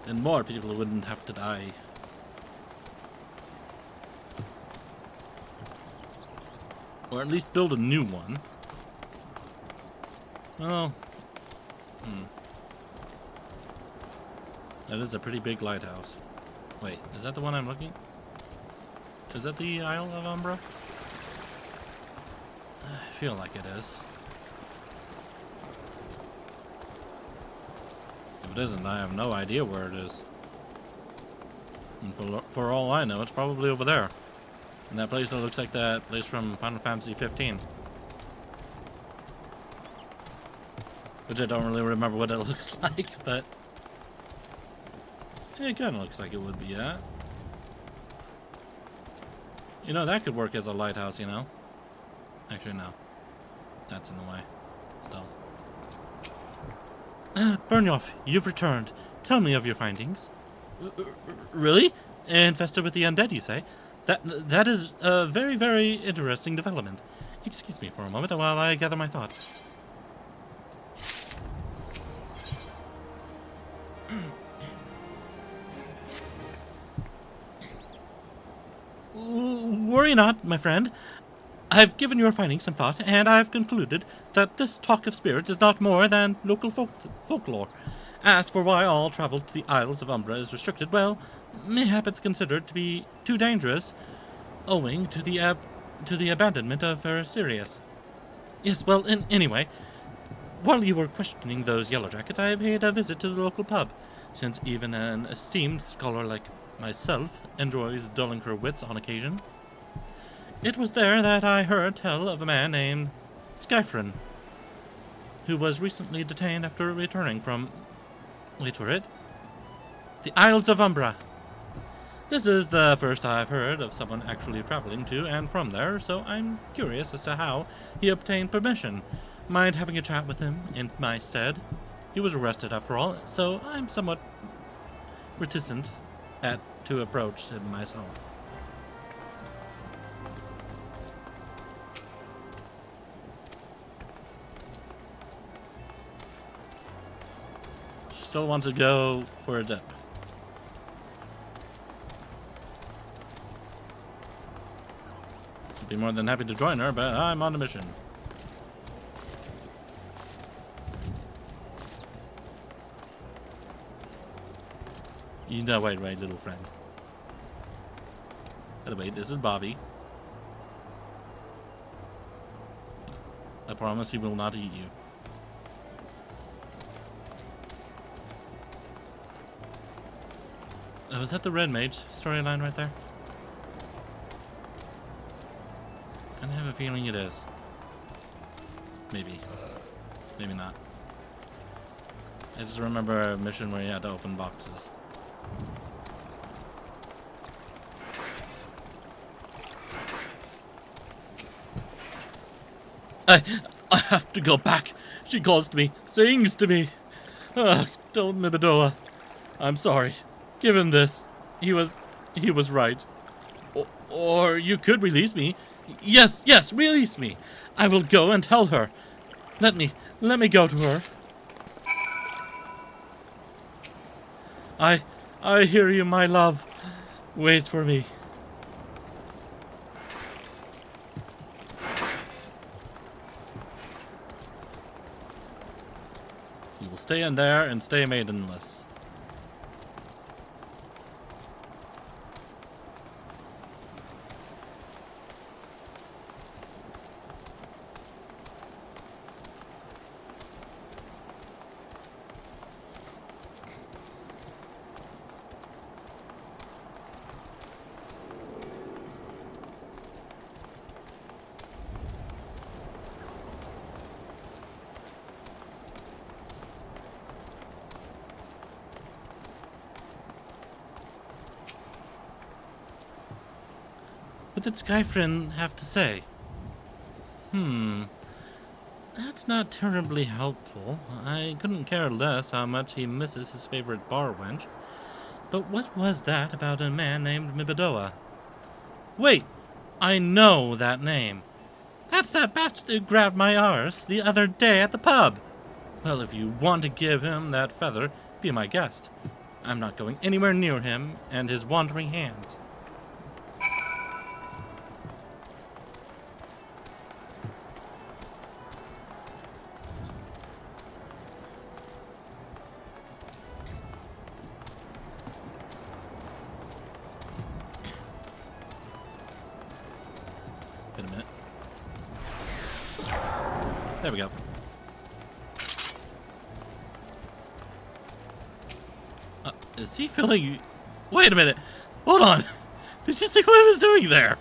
Then more people wouldn't have to die. Or at least build a new one. Well, that is a pretty big lighthouse. Wait, is that the one I'm looking? Is that the Isle of Umbra? I feel like it is. If it isn't, I have no idea where it is. And for all I know, it's probably over there. And that place that looks like that place from Final Fantasy 15. Which I don't really remember what it looks like, but it kind of looks like it would be that. You know, that could work as a lighthouse, you know? Actually, no. That's in the way. Still. Byrnjolf, you've returned. Tell me of your findings. Really? Infested with the undead, you say? That is a very, very interesting development. Excuse me for a moment while I gather my thoughts. Worry not, my friend. I've given your findings some thought, and I've concluded that this talk of spirits is not more than local folklore. As for why all travel to the Isles of Umbra is restricted, well, mayhap it's considered to be too dangerous, owing to the abandonment of Sirius. Yes, well, anyway, while you were questioning those yellowjackets, I paid a visit to the local pub, since even an esteemed scholar like myself enjoys dulling her wits on occasion. It was there that I heard tell of a man named XIV, who was recently detained after returning from, wait for it, the Isles of Umbra. This is the first I've heard of someone actually traveling to and from there, so I'm curious as to how he obtained permission. Mind having a chat with him in my stead? He was arrested after all, so I'm somewhat reticent to approach him myself. She still wants to go for a dip. I'd be more than happy to join her, but I'm on a mission. You know, wait, little friend. By the way, this is Bobby. I promise he will not eat you. Oh, is that the Red Mage storyline right there? I have a feeling it is. Maybe. Maybe not. I just remember a mission where you had to open boxes. I have to go back. She calls to me, sings to me. Tell Mibidoa, I'm sorry. Give him this. He was right. Or you could release me. Yes, release me. I will go and tell her. Let me go to her. I hear you, my love. Wait for me. You will stay in there and stay maidenless. What did Skyfrin have to say? That's not terribly helpful. I couldn't care less how much he misses his favorite bar wench. But what was that about a man named Mibidoa? Wait, I know that name. That's that bastard who grabbed my arse the other day at the pub. Well, if you want to give him that feather, be my guest. I'm not going anywhere near him and his wandering hands. Wait a minute. There we go. Is he feeling... Wait a minute. Hold on. Did you see what he was doing there?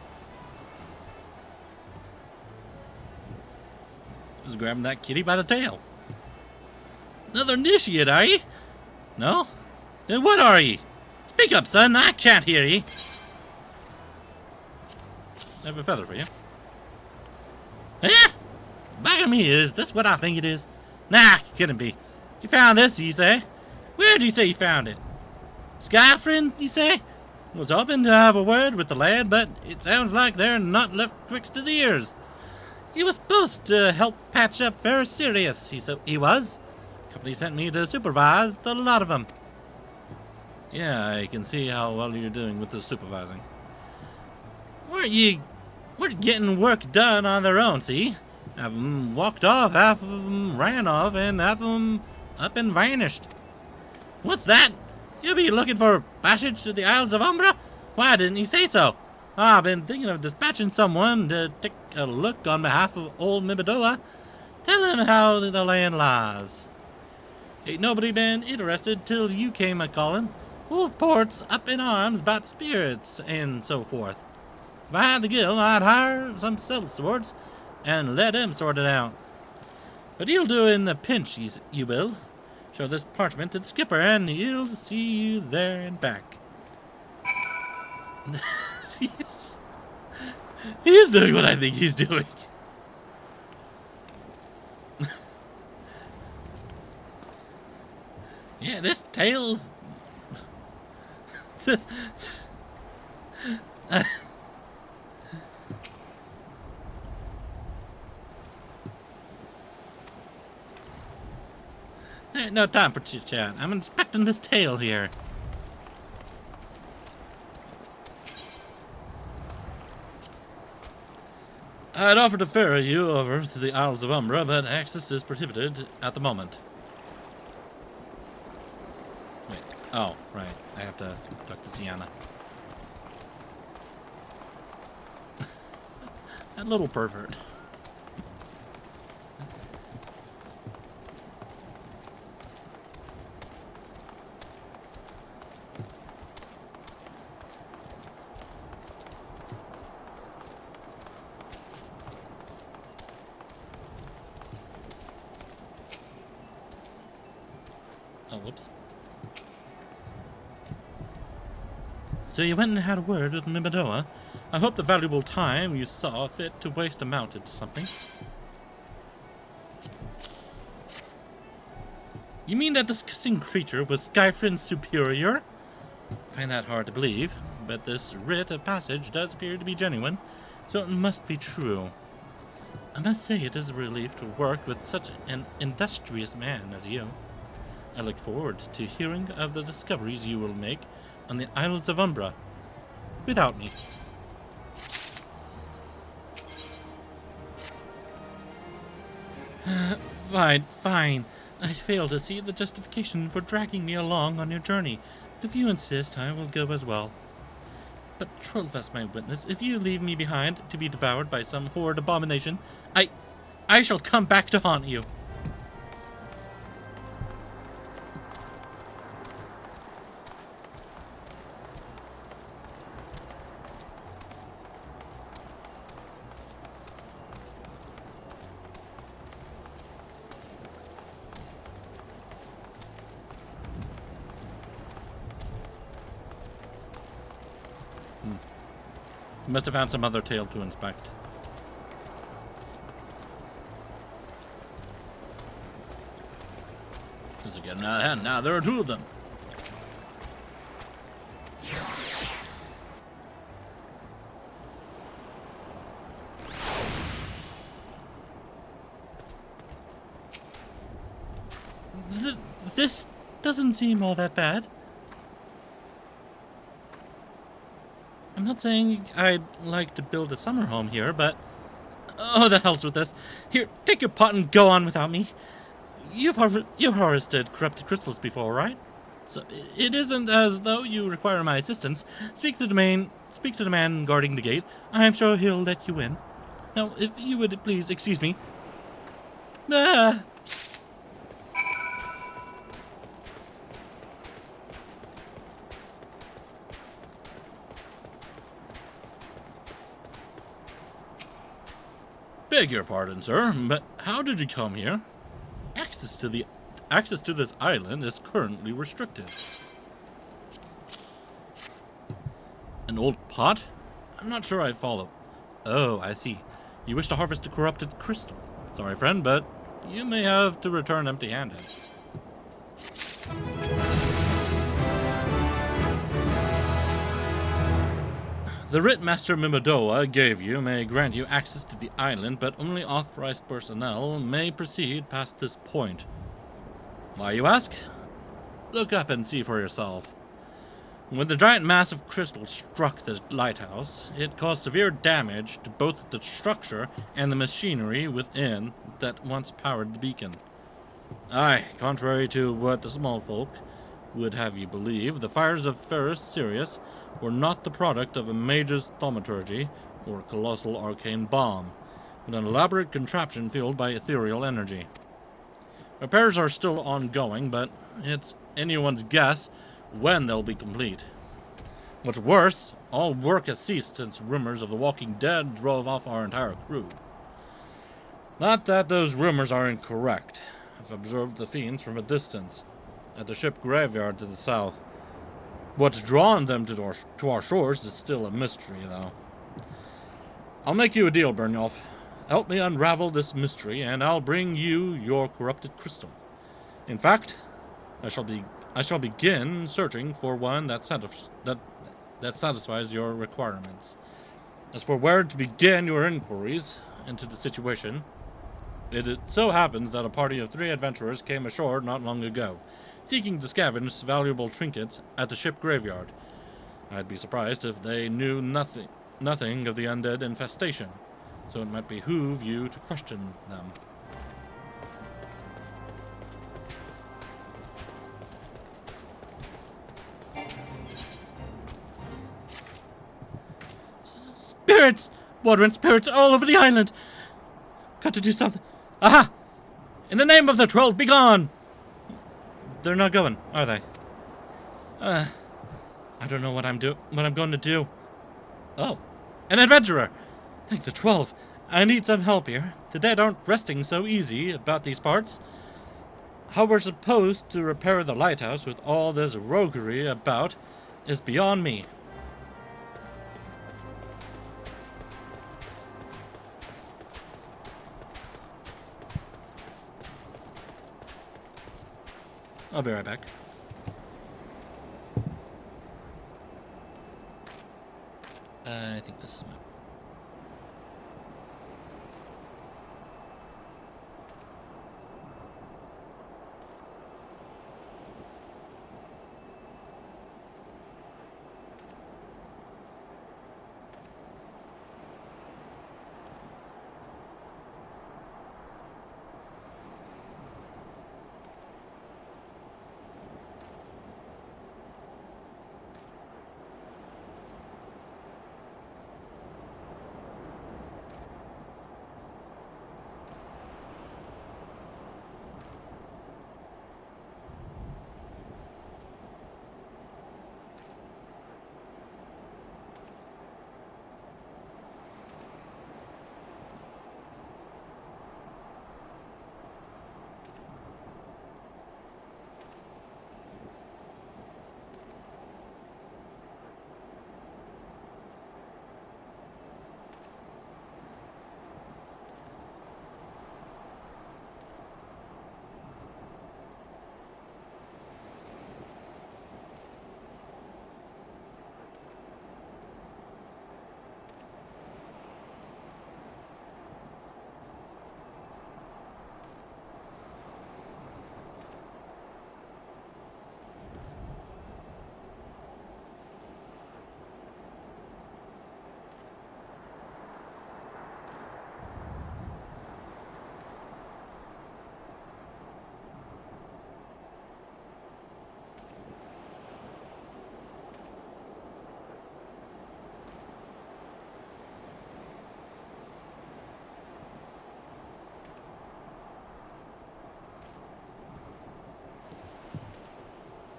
He was grabbing that kitty by the tail. Another initiate, are ye? No? Then what are ye? Speak up, son. I can't hear ye. I have a feather for you. Eh? Back at me, is this what I think it is? Nah, couldn't be. You found this, you say? Where'd you say you found it? Skyfrin, you say? Was hoping to have a word with the lad, but it sounds like they're not left twixt his ears. He was supposed to help patch up Ferris Sirius, he was. Company sent me to supervise the lot of them. Yeah, I can see how well you're doing with the supervising. Weren't you We're getting work done on their own, see? Half of them walked off, half of them ran off, and half of them up and vanished. What's that? You be looking for passage to the Isles of Umbra? Why didn't you say so? I've been thinking of dispatching someone to take a look on behalf of old Mibadoa. Tell him how the land lies. Ain't nobody been interested till you came a-calling. Wolfport's up in arms about spirits and so forth. If I had the gill, I'd hire some sellswords and let him sort it out. But he'll do in the pinch, you will. Show this parchment to the skipper, and he'll see you there and back. He's doing what I think he's doing. Yeah, this tale's... There ain't no time for chit-chat. I'm inspecting this tale here. I'd offer to ferry you over to the Isles of Umbra, but access is prohibited at the moment. Wait. Oh, right. I have to talk to Sienna. That little pervert. Oh, whoops. So you went and had a word with Mibadoa. I hope the valuable time you saw fit to waste amounted to something. You mean that disgusting creature was Skyfrin's superior? I find that hard to believe, but this writ of passage does appear to be genuine, so it must be true. I must say it is a relief to work with such an industrious man as you. I look forward to hearing of the discoveries you will make on the Islands of Umbra without me. Fine. I fail to see the justification for dragging me along on your journey, but if you insist, I will go as well. But Trollfest, my witness, if you leave me behind to be devoured by some horrid abomination, I shall come back to haunt you. You must have found some other tale to inspect. This is getting out of hand. Now there are two of them. This doesn't seem all that bad. I'm not saying I'd like to build a summer home here, but... Oh, the hell's with this. Here, take your pot and go on without me. You've harvested corrupted crystals before, right? So it isn't as though you require my assistance. Speak to the man guarding the gate. I'm sure he'll let you in. Now, if you would please excuse me. Ah! Beg your pardon, sir, but how did you come here? Access to this island is currently restricted. An old pot? I'm not sure I follow. Oh, I see. You wish to harvest a corrupted crystal. Sorry, friend, but you may have to return empty-handed. The writ Master Mibadoa gave you may grant you access to the island, but only authorized personnel may proceed past this point. Why, you ask? Look up and see for yourself. When the giant mass of crystal struck the lighthouse, it caused severe damage to both the structure and the machinery within that once powered the beacon. Aye, contrary to what the small folk would have you believe, the fires of Ferris Sirius were not the product of a mage's thaumaturgy or colossal arcane bomb, but an elaborate contraption fueled by ethereal energy. Repairs are still ongoing, but it's anyone's guess when they'll be complete. What's worse, all work has ceased since rumors of the Walking Dead drove off our entire crew. Not that those rumors are incorrect. I've observed the fiends from a distance, at the ship graveyard to the south. What's drawn them to our shores is still a mystery, though. I'll make you a deal, Byrnjolf. Help me unravel this mystery, and I'll bring you your corrupted crystal. In fact, I shall begin searching for one that satisfies your requirements. As for where to begin your inquiries into the situation, it so happens that a party of 3 adventurers came ashore not long ago, seeking to scavenge valuable trinkets at the ship graveyard. I'd be surprised if they knew nothing of the undead infestation, so it might behoove you to question them. Spirits! Water and spirits all over the island! Got to do something. Aha! In the name of the 12, be gone! They're not going, are they? I don't know what I'm going to do. Oh, an adventurer! Thank the 12. I need some help here. The dead aren't resting so easy about these parts. How we're supposed to repair the lighthouse with all this roguery about is beyond me. I'll be right back. I think this is my...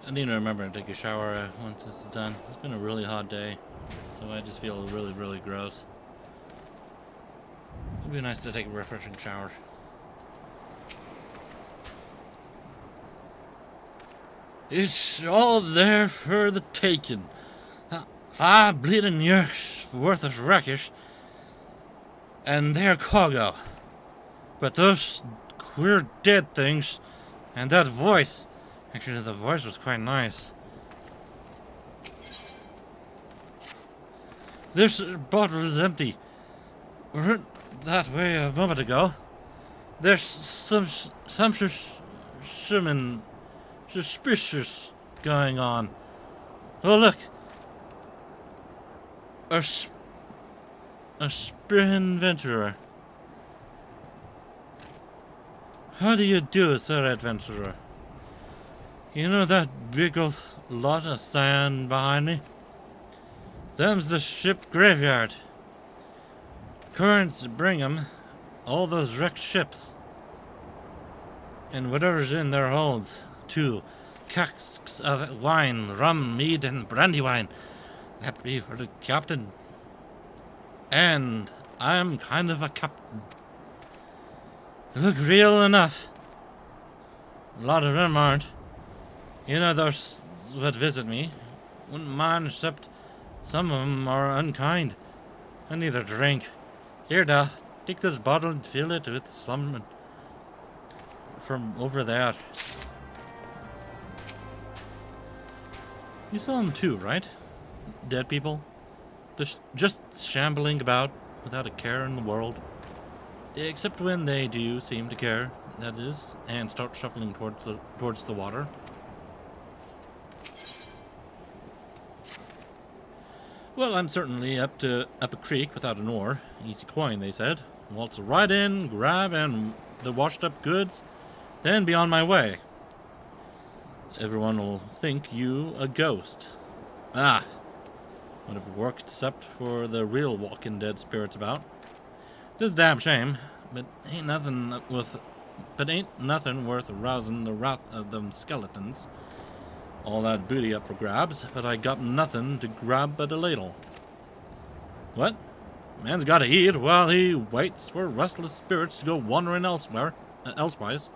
I need to remember to take a shower once this is done. It's been a really hot day, so I just feel really, really gross. It'd be nice to take a refreshing shower. It's all there for the taking. 5 bleeding years worth of wreckage, and their cargo. But those queer dead things, and that voice. Actually, the voice was quite nice. This bottle is empty. We went that way a moment ago. There's something suspicious going on. Oh, look! A Spearhand adventurer. How do you do, sir adventurer? You know that big old lot of sand behind me? Them's the ship graveyard. Currents bring 'em, all those wrecked ships. And whatever's in their holds, too. Casks of wine, rum, mead, and brandywine. That be for the captain. And I'm kind of a captain. You look real enough. A lot of them aren't. You know those that visit me. Wouldn't mind except some of 'em are unkind. I need a drink. Here, now, take this bottle and fill it with some from over there. You saw them too, right? Dead people? Just shambling about without a care in the world. Except when they do seem to care, that is, and start shuffling towards the water. Well, I'm certainly up a creek without an oar. Easy coin, they said. Waltz right in, grab and the washed up goods, then be on my way. Everyone will think you a ghost. Ah, would have worked except for the real walking dead spirits about. It's a damn shame, but ain't nothing worth arousing the wrath of them skeletons. All that booty up for grabs, but I got nothing to grab but a ladle. What? Man's gotta eat while he waits for restless spirits to go wandering elsewise.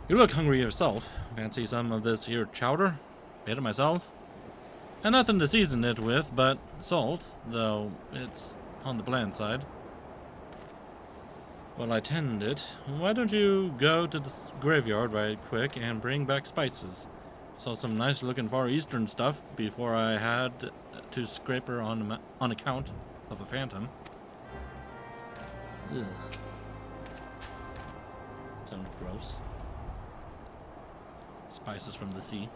You look hungry yourself. Fancy some of this here chowder? Made it myself. And nothing to season it with but salt, though it's on the bland side. Well, I tend it. Why don't you go to the graveyard right quick and bring back spices? Saw some nice looking Far Eastern stuff before I had to scrape her on account of a phantom. Ugh. Sounds gross. Spices from the sea.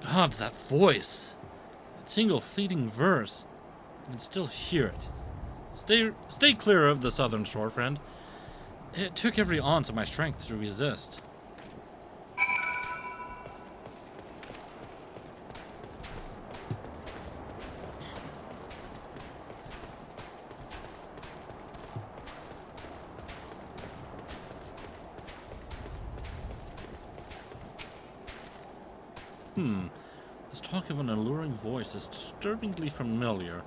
God, that voice! That single fleeting verse. I can still hear it. Stay clear of the southern shore, friend. It took every ounce of my strength to resist. This talk of an alluring voice is disturbingly familiar.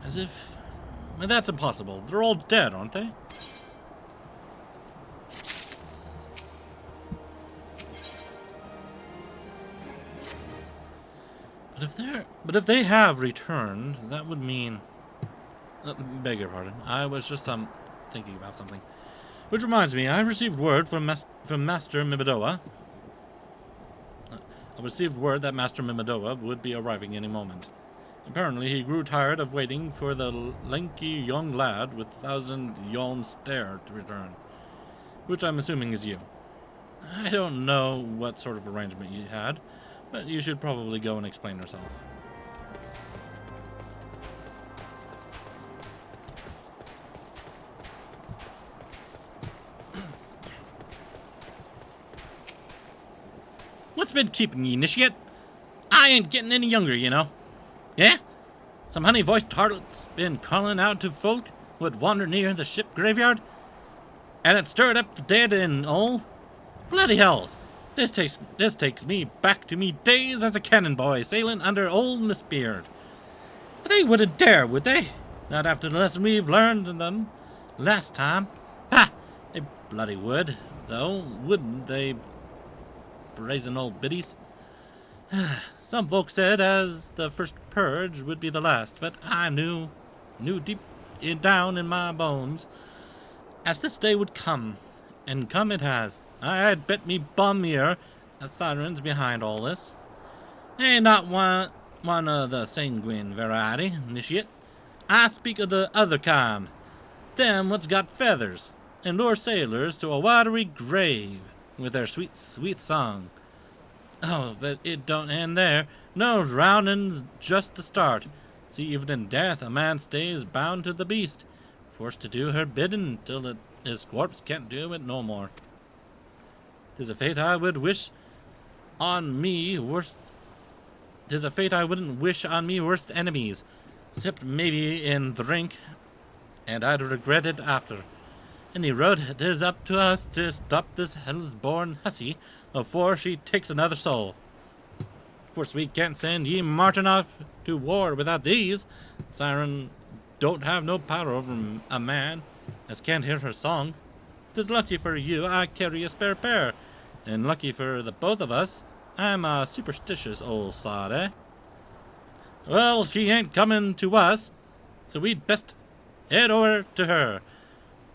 As if... That's impossible. They're all dead, aren't they? But if they have returned, that would mean... beg your pardon. I was just thinking about something. Which reminds me, I received word from Master Mimadoa. I received word that Master Mimadoa would be arriving any moment. Apparently, he grew tired of waiting for the lanky young lad with 1,000 yawn stare to return, which I'm assuming is you. I don't know what sort of arrangement you had, but you should probably go and explain yourself. What's been keeping you, initiate? I ain't getting any younger, you know. Yeah? Some honey-voiced harlot's been calling out to folk who would wander near the ship graveyard? And it stirred up the dead and all? Bloody hells! This takes me back to me days as a cannon boy sailing under old Miss Beard. But they wouldn't dare, would they? Not after the lesson we've learned of them last time. Ha! They bloody would, though, wouldn't they, brazen old biddies? Some folks said as the first purge would be the last, but I knew deep down in my bones as this day would come, and come it has. I had bet me bum here a siren's behind all this. Ain't not one of the sanguine variety, initiate. I speak of the other kind, them what's got feathers, and lure sailors to a watery grave with their sweet, sweet song. Oh, but it don't end there. No, drowning's just the start. See, even in death, a man stays bound to the beast, forced to do her bidding till his corpse can't do it no more. 'Tis a fate I would wish on me worse. 'Tis a fate I wouldn't wish on me worst enemies, except maybe in drink, and I'd regret it after. Any road, 'tis up to us to stop this hell's-born hussy afore she takes another soul. Of course, we can't send ye marching off to war without these. Siren don't have no power over a man as can't hear her song. 'Tis lucky for you I carry a spare pair, and lucky for the both of us I'm a superstitious old sod, eh? Well, she ain't coming to us, so we'd best head over to her.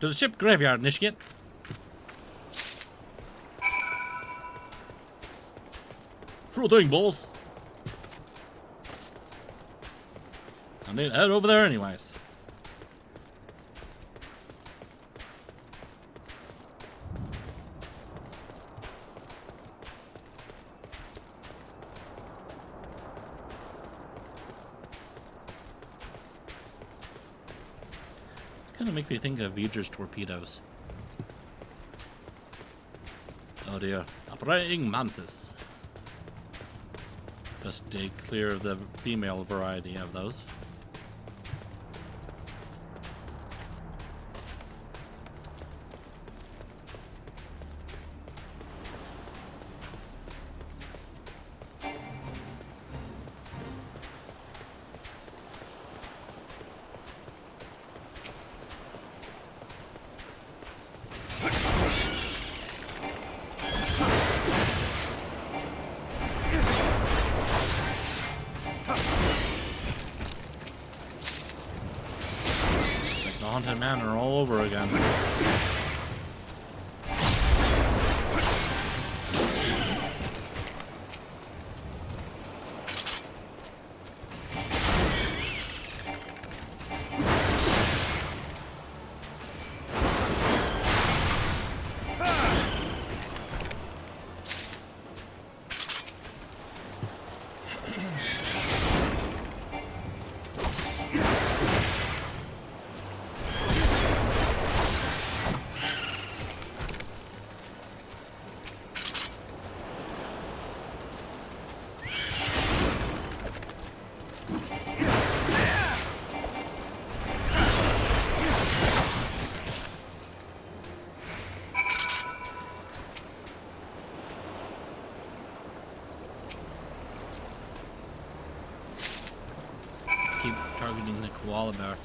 To the ship graveyard, Nishkit. Sure thing, boss. I need to head over there anyways. Kind of make me think of V'ger's torpedoes. Oh dear. Operating mantis. Just stay clear of the female variety of those. Haunted Manor all over again. Keep targeting the koala bear.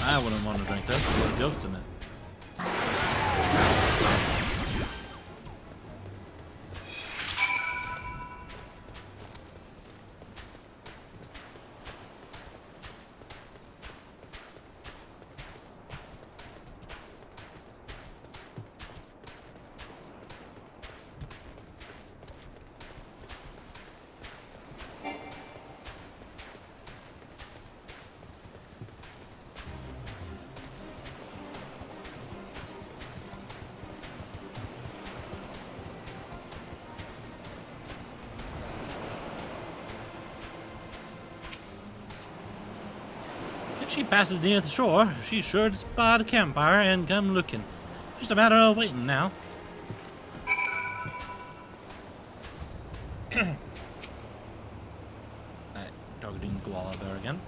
I wouldn't want to drink this. There's a ghost in it. she passes near the shore, she's sure to spot a campfire and come looking. Just a matter of waiting now. Alright, targeting koala there again.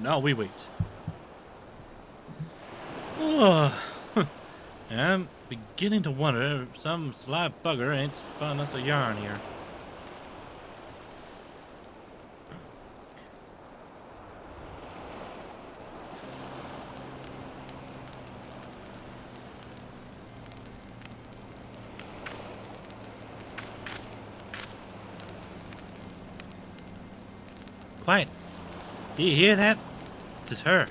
Now we wait. Oh, I'm beginning to wonder if some sly bugger ain't spun us a yarn here. Quiet. Do you hear that? It's her.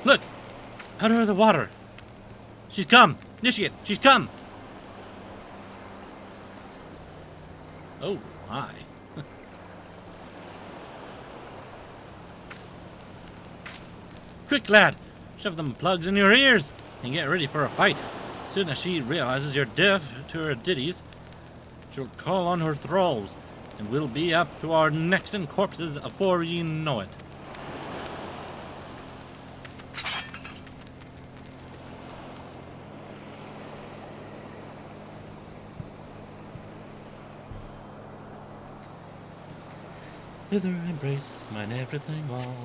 Look! Out of the water. She's come! Initiate! She's come! Oh my. Quick, lad! Shove them plugs in your ears and get ready for a fight. As soon as she realizes you're deaf to her ditties, she'll call on her thralls, and we'll be up to our necks in corpses afore ye know it. Hither embrace mine everything all.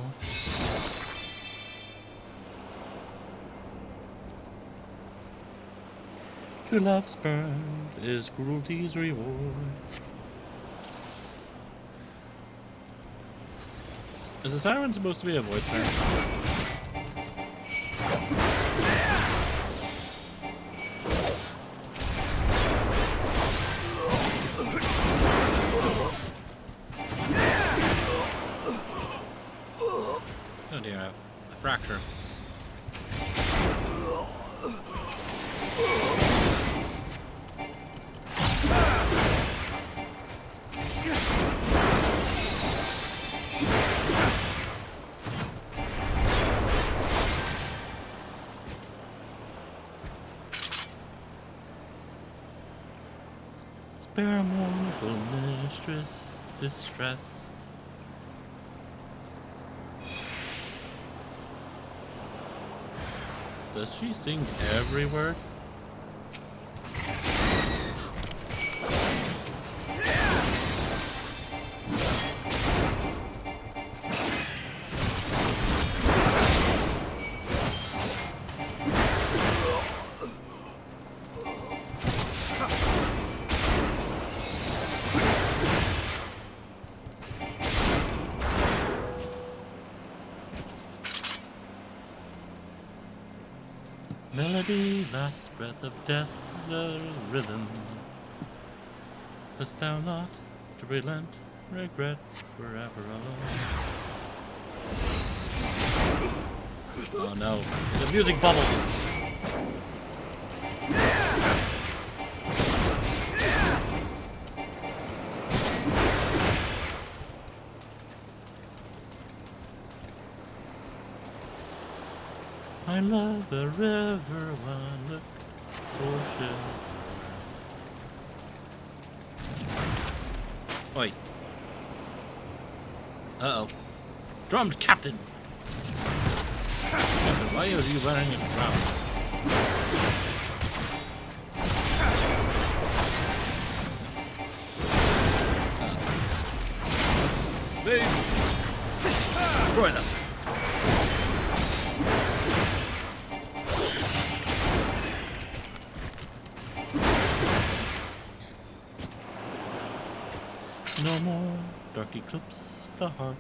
True love spurned is cruelty's reward. Is the siren supposed to be a voice there? Oh dear, I have a fracture. Spare mortal mistress distress. Does she sing every word? Melody, last breath of death, the rhythm. Dost thou not to relent, regret forever alone? Oh no, the music bubble! I love a river one look for sure. Oi. Uh-oh. Drummed captain! Why are you wearing a drum? Destroy them! No more dark eclipse the heart.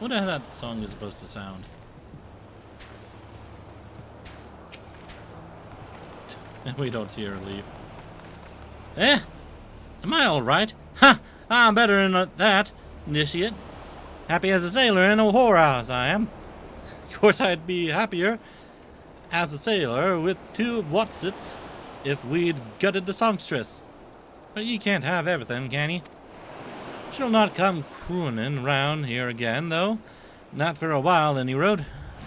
Wonder how that song is supposed to sound. We don't see her leave. Eh? Am I alright? Ha! I'm better than that. initiate. Happy as a sailor in a whorehouse, I am. Of course, I'd be happier as a sailor with 2 Watsits if we'd gutted the songstress. But ye can't have everything, can ye? She'll not come crooning round here again, though. Not for a while, any road.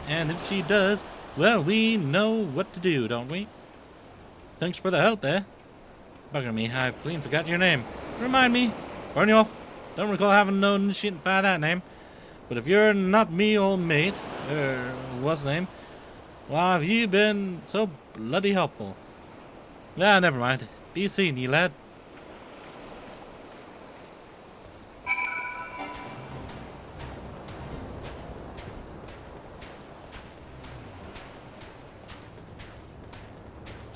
And if she does, well, we know what to do, don't we? Thanks for the help, eh? Bugger me, I've clean forgot your name. Remind me. Byrnjolf. Don't recall having known shit by that name. But if you're not me old mate, what's the name? Why have you been so bloody helpful? Ah, never mind. Be seeing ye, lad.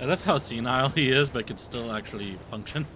I love how senile he is, but can still actually function.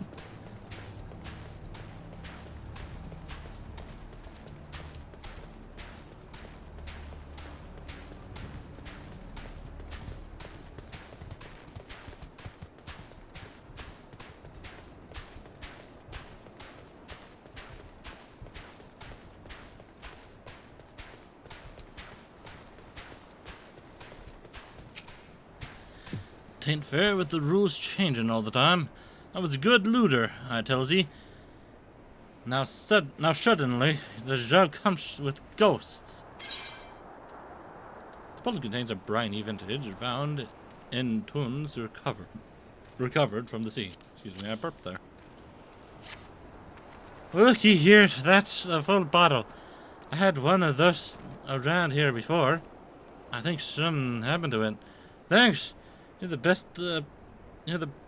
Tain't fair with the rules changing all the time. I was a good looter, I tells ye. Now suddenly, the jug comes with ghosts. The bottle contains a briny vintage found in tuns recovered from the sea. Excuse me, I burped there. Looky here, that's a full bottle. I had one of those around here before. I think something happened to it. Thanks. You're the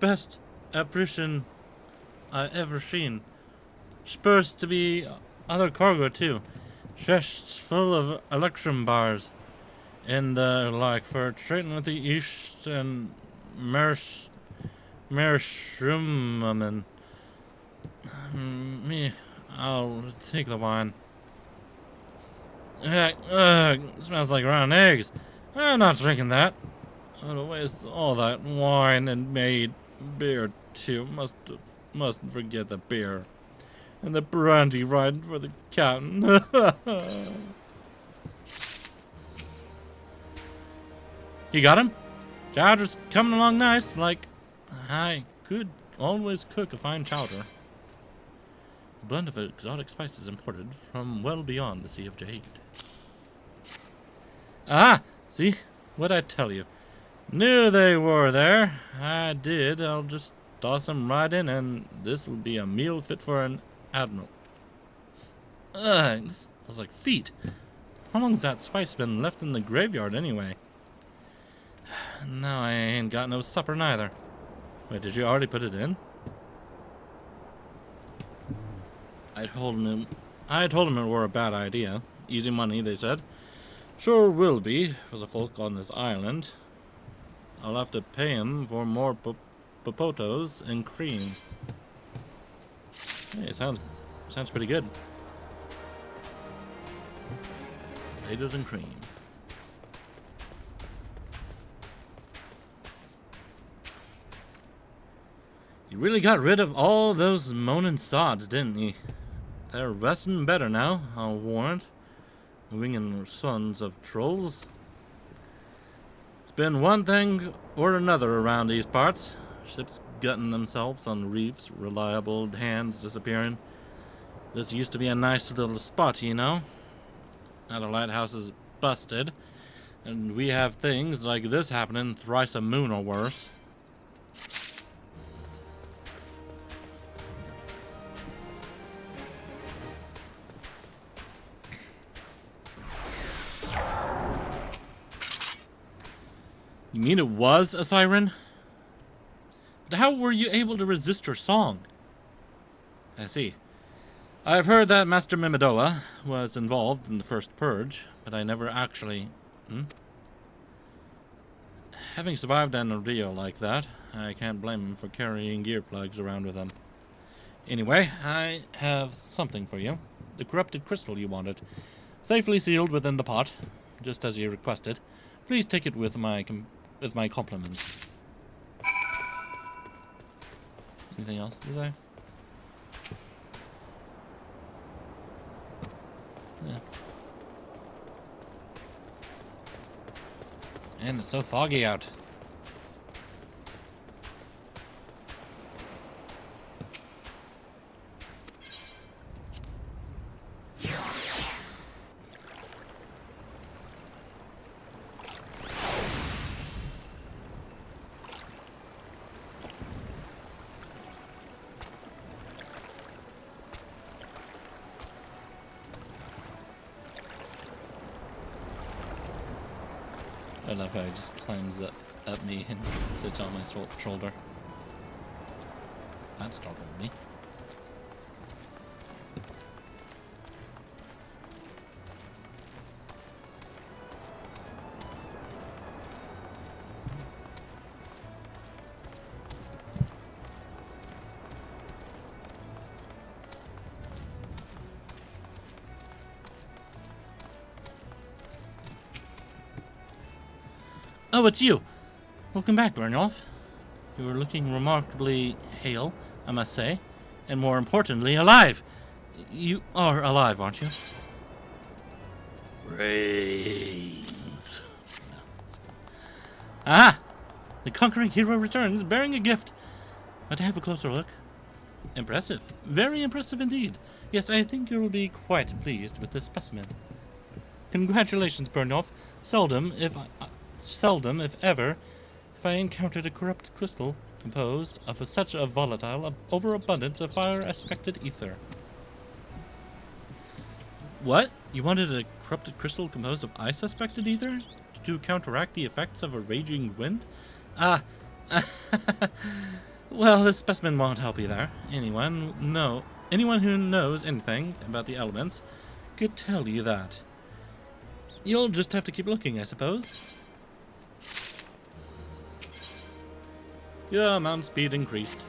best apparition I ever seen. Supposed to be other cargo too. Chests full of electrum bars. And like for trading with the East and Mershrumen. Me, I'll take the wine. Smells like rotten eggs. I'm not drinking that. Otherwise, all that wine and made beer too. Mustn't forget the beer. And the brandy right for the captain. You got him? Chowder's coming along nice. Like, I could always cook a fine chowder. A blend of exotic spices imported from well beyond the Sea of Jade. Ah! See? What'd I tell you? Knew they were there. I did. I'll just toss them right in, and this'll be a meal fit for an admiral. This smells like feet. How long's that spice been left in the graveyard anyway? Now I ain't got no supper neither. Wait, did you already put it in? I told him it were a bad idea. Easy money, they said. Sure will be for the folk on this island. I'll have to pay him for more popotos and cream. Hey, sounds pretty good. Potatoes and cream. You really got rid of all those moaning sods, didn't you? They're resting better now, I'll warrant. Winging sons of trolls. It's been one thing or another around these parts. Ships gutting themselves on reefs, reliable hands disappearing. This used to be a nice little spot, you know. Now the lighthouse is busted, and we have things like this happening thrice a moon or worse. You mean it was a siren? But how were you able to resist her song? I see. I've heard that Master Mimidoa was involved in the first purge, but I never actually... Having survived an ordeal like that, I can't blame him for carrying gear plugs around with him. Anyway, I have something for you. The corrupted crystal you wanted. Safely sealed within the pot, just as you requested. Please take it with my compliments. Anything else to say? And it's so foggy out. I love how he just climbs up at me and sits on my shoulder. That startled me. Oh, it's you! Welcome back, Byrnjolf. You are looking remarkably hale, I must say. And more importantly, alive! You are alive, aren't you? Brains. Ah! The conquering hero returns, bearing a gift. But to have a closer look. Impressive. Very impressive indeed. Yes, I think you will be quite pleased with this specimen. Congratulations, Byrnjolf. Seldom, if ever, have I encountered a corrupt crystal composed of such a volatile overabundance of fire-aspected ether. What? You wanted a corrupted crystal composed of ice-aspected ether to counteract the effects of a raging wind? Ah, well, this specimen won't help you there. Anyone who knows anything about the elements could tell you that. You'll just have to keep looking, I suppose. Your mount speed increased.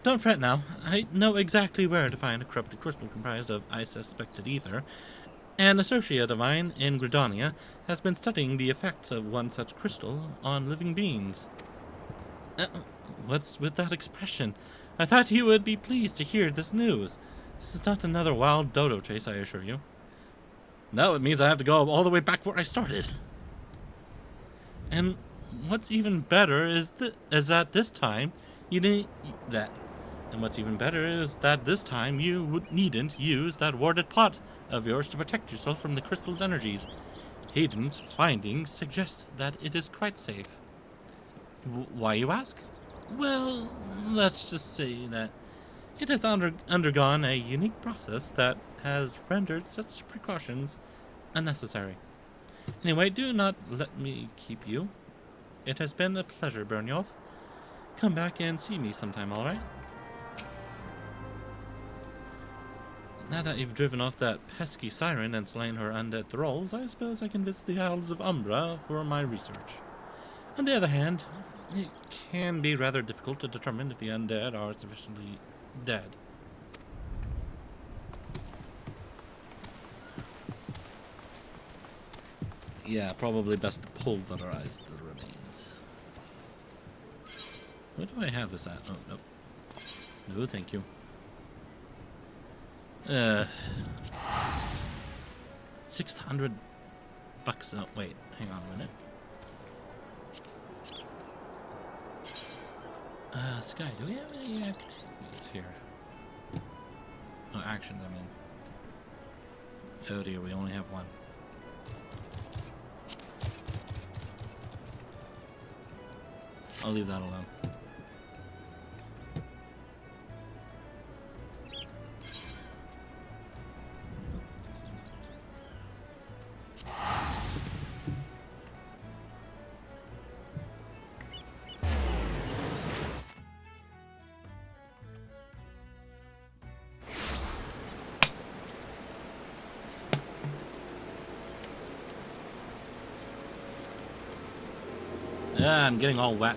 Don't fret now. I know exactly where to find a corrupted crystal comprised of ice-aspected ether. An associate of mine in Gridonia has been studying the effects of one such crystal on living beings. What's with that expression? I thought you would be pleased to hear this news. This is not another wild dodo chase, I assure you. No, it means I have to go all the way back where I started. And what's even better is that this time you needn't use that warded pot of yours to protect yourself from the crystal's energies. Hayden's findings suggest that it is quite safe. Why, you ask? Well, let's just say that it has undergone a unique process that has rendered such precautions unnecessary. Anyway, do not let me keep you. It has been a pleasure, Byrnjolf. Come back and see me sometime, alright? Now that you've driven off that pesky siren and slain her undead thralls, I suppose I can visit the Isles of Umbra for my research. On the other hand, it can be rather difficult to determine if the undead are sufficiently dead. Yeah, probably best to pulverize the remains. Where do I have this at? Oh, nope. No, thank you. 600 bucks. Oh, wait, hang on a minute. Sky, do we have any activities here? Oh, actions, I mean. Oh dear, we only have one. I'll leave that alone. Yeah, I'm getting all wet.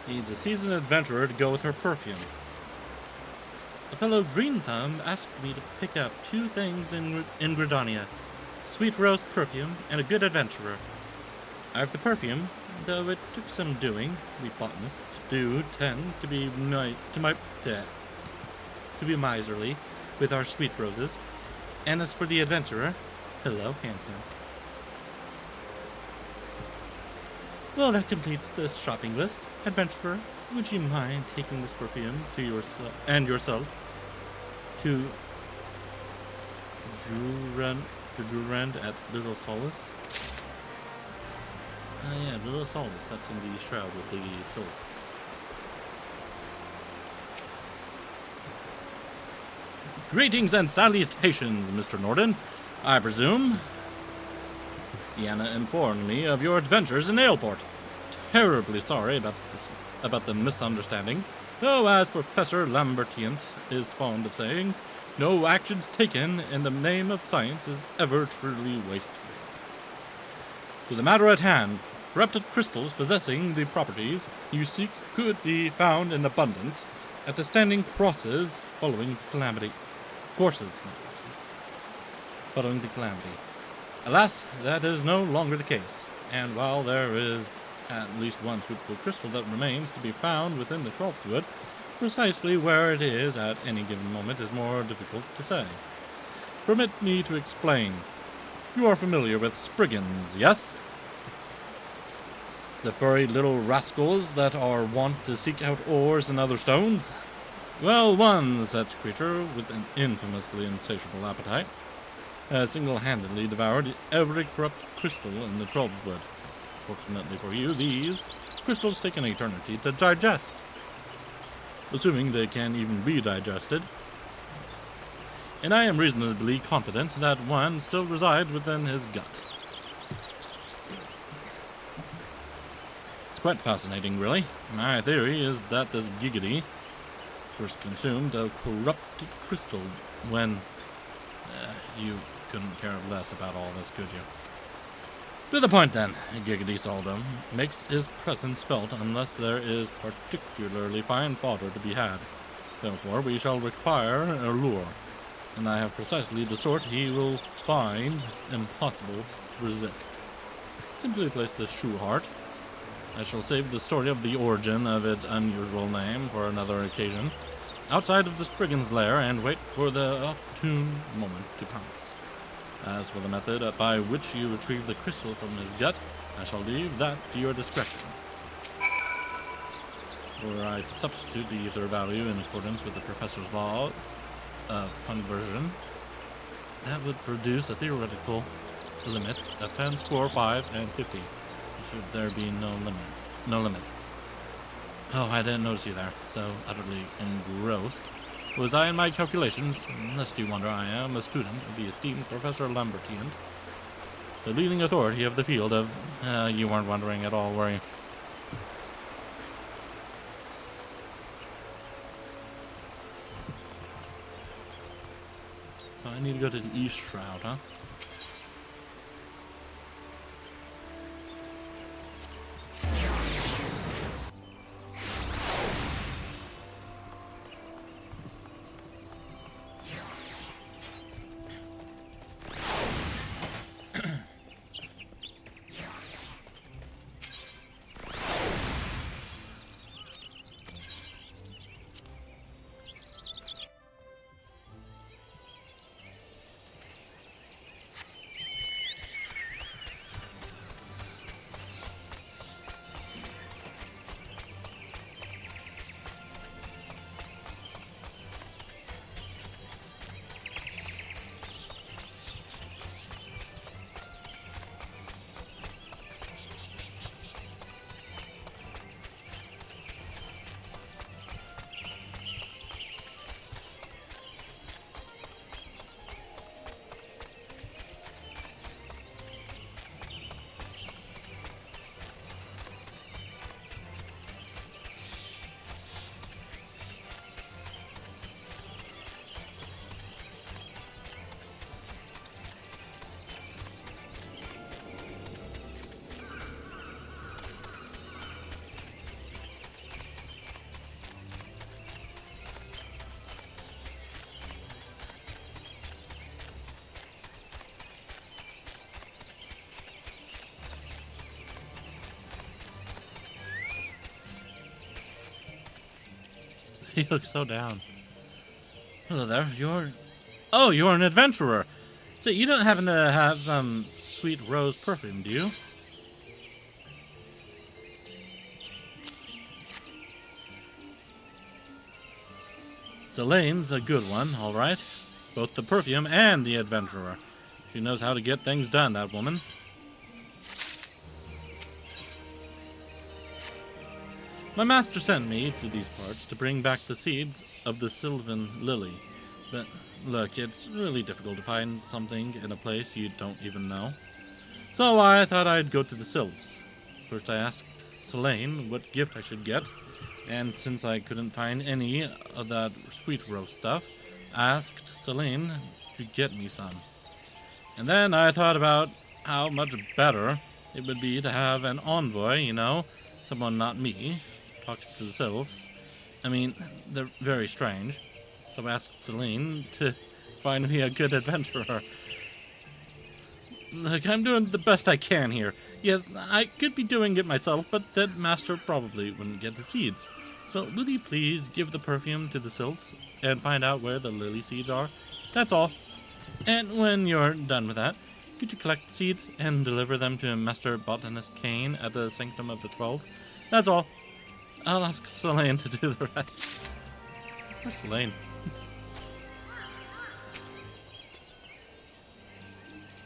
needs a seasoned adventurer to go with her perfume. A fellow Green Thumb asked me to pick up 2 things in Gridania: sweet rose perfume and a good adventurer. I have the perfume, though it took some doing. We botanists do tend to be miserly with our sweet roses. And as for the adventurer, hello, handsome. Well, that completes this shopping list. Adventurer, would you mind taking this perfume to yourself to Jurand at Little Solace? Yeah, Little Solace. That's in the shroud with the Solace. Greetings and salutations, Mr. Nordin. I presume Sienna informed me of your adventures in Aleport. Terribly sorry about the misunderstanding, though, as Professor Lambertient is fond of saying, no actions taken in the name of science is ever truly wasteful. To the matter at hand, corrupted crystals possessing the properties you seek could be found in abundance at the standing crosses following the calamity. Following the calamity. Alas, that is no longer the case, and while there is at least one suitable crystal that remains to be found within the 12th wood, precisely where it is at any given moment is more difficult to say. Permit me to explain. You are familiar with Spriggans, yes? The furry little rascals that are wont to seek out ores and other stones? Well, one such creature with an infamously insatiable appetite has single-handedly devoured every corrupt crystal in the 12th wood. Fortunately for you, these crystals take an eternity to digest, assuming they can even be digested, and I am reasonably confident that one still resides within his gut. It's quite fascinating, really. My theory is that this Giggity first consumed a corrupted crystal when you couldn't care less about all this, could you? To the point, then. Giggity seldom makes his presence felt unless there is particularly fine fodder to be had. Therefore, we shall require a lure, and I have precisely the sort he will find impossible to resist. Simply place this shoe heart. I shall save the story of the origin of its unusual name for another occasion, outside of the Spriggan's lair, and wait for the opportune moment to pounce. As for the method by which you retrieve the crystal from his gut, I shall leave that to your discretion. Were I to substitute the ether value in accordance with the professor's law of conversion, that would produce a theoretical limit of 10, score, 5, and 50. Should there be no limit. Oh, I didn't notice you there, so utterly engrossed was I in my calculations. Lest you wonder, I am a student of the esteemed Professor Lambertient, the leading authority of the field of... you weren't wondering at all, were you? So I need to go to the East Shroud, huh? He looks so down. Hello there. You're an adventurer. So you don't happen to have some sweet rose perfume, do you? Selene's a good one, all right. Both the perfume and the adventurer. She knows how to get things done, that woman. My master sent me to these parts to bring back the seeds of the Sylvan lily. But look, it's really difficult to find something in a place you don't even know. So I thought I'd go to the Sylphs. First I asked Selene what gift I should get, and since I couldn't find any of that sweet rose stuff, I asked Selene to get me some. And then I thought about how much better it would be to have an envoy, you know, someone not me, talks to the Sylphs. I mean, they're very strange. So I asked Selene to find me a good adventurer. Look, I'm doing the best I can here. Yes, I could be doing it myself, but that master probably wouldn't get the seeds. So will you please give the perfume to the Sylphs and find out where the lily seeds are? That's all. And when you're done with that, could you collect the seeds and deliver them to Master Botanist Kane at the Sanctum of the 12? That's all. I'll ask Selene to do the rest. Where's Selene?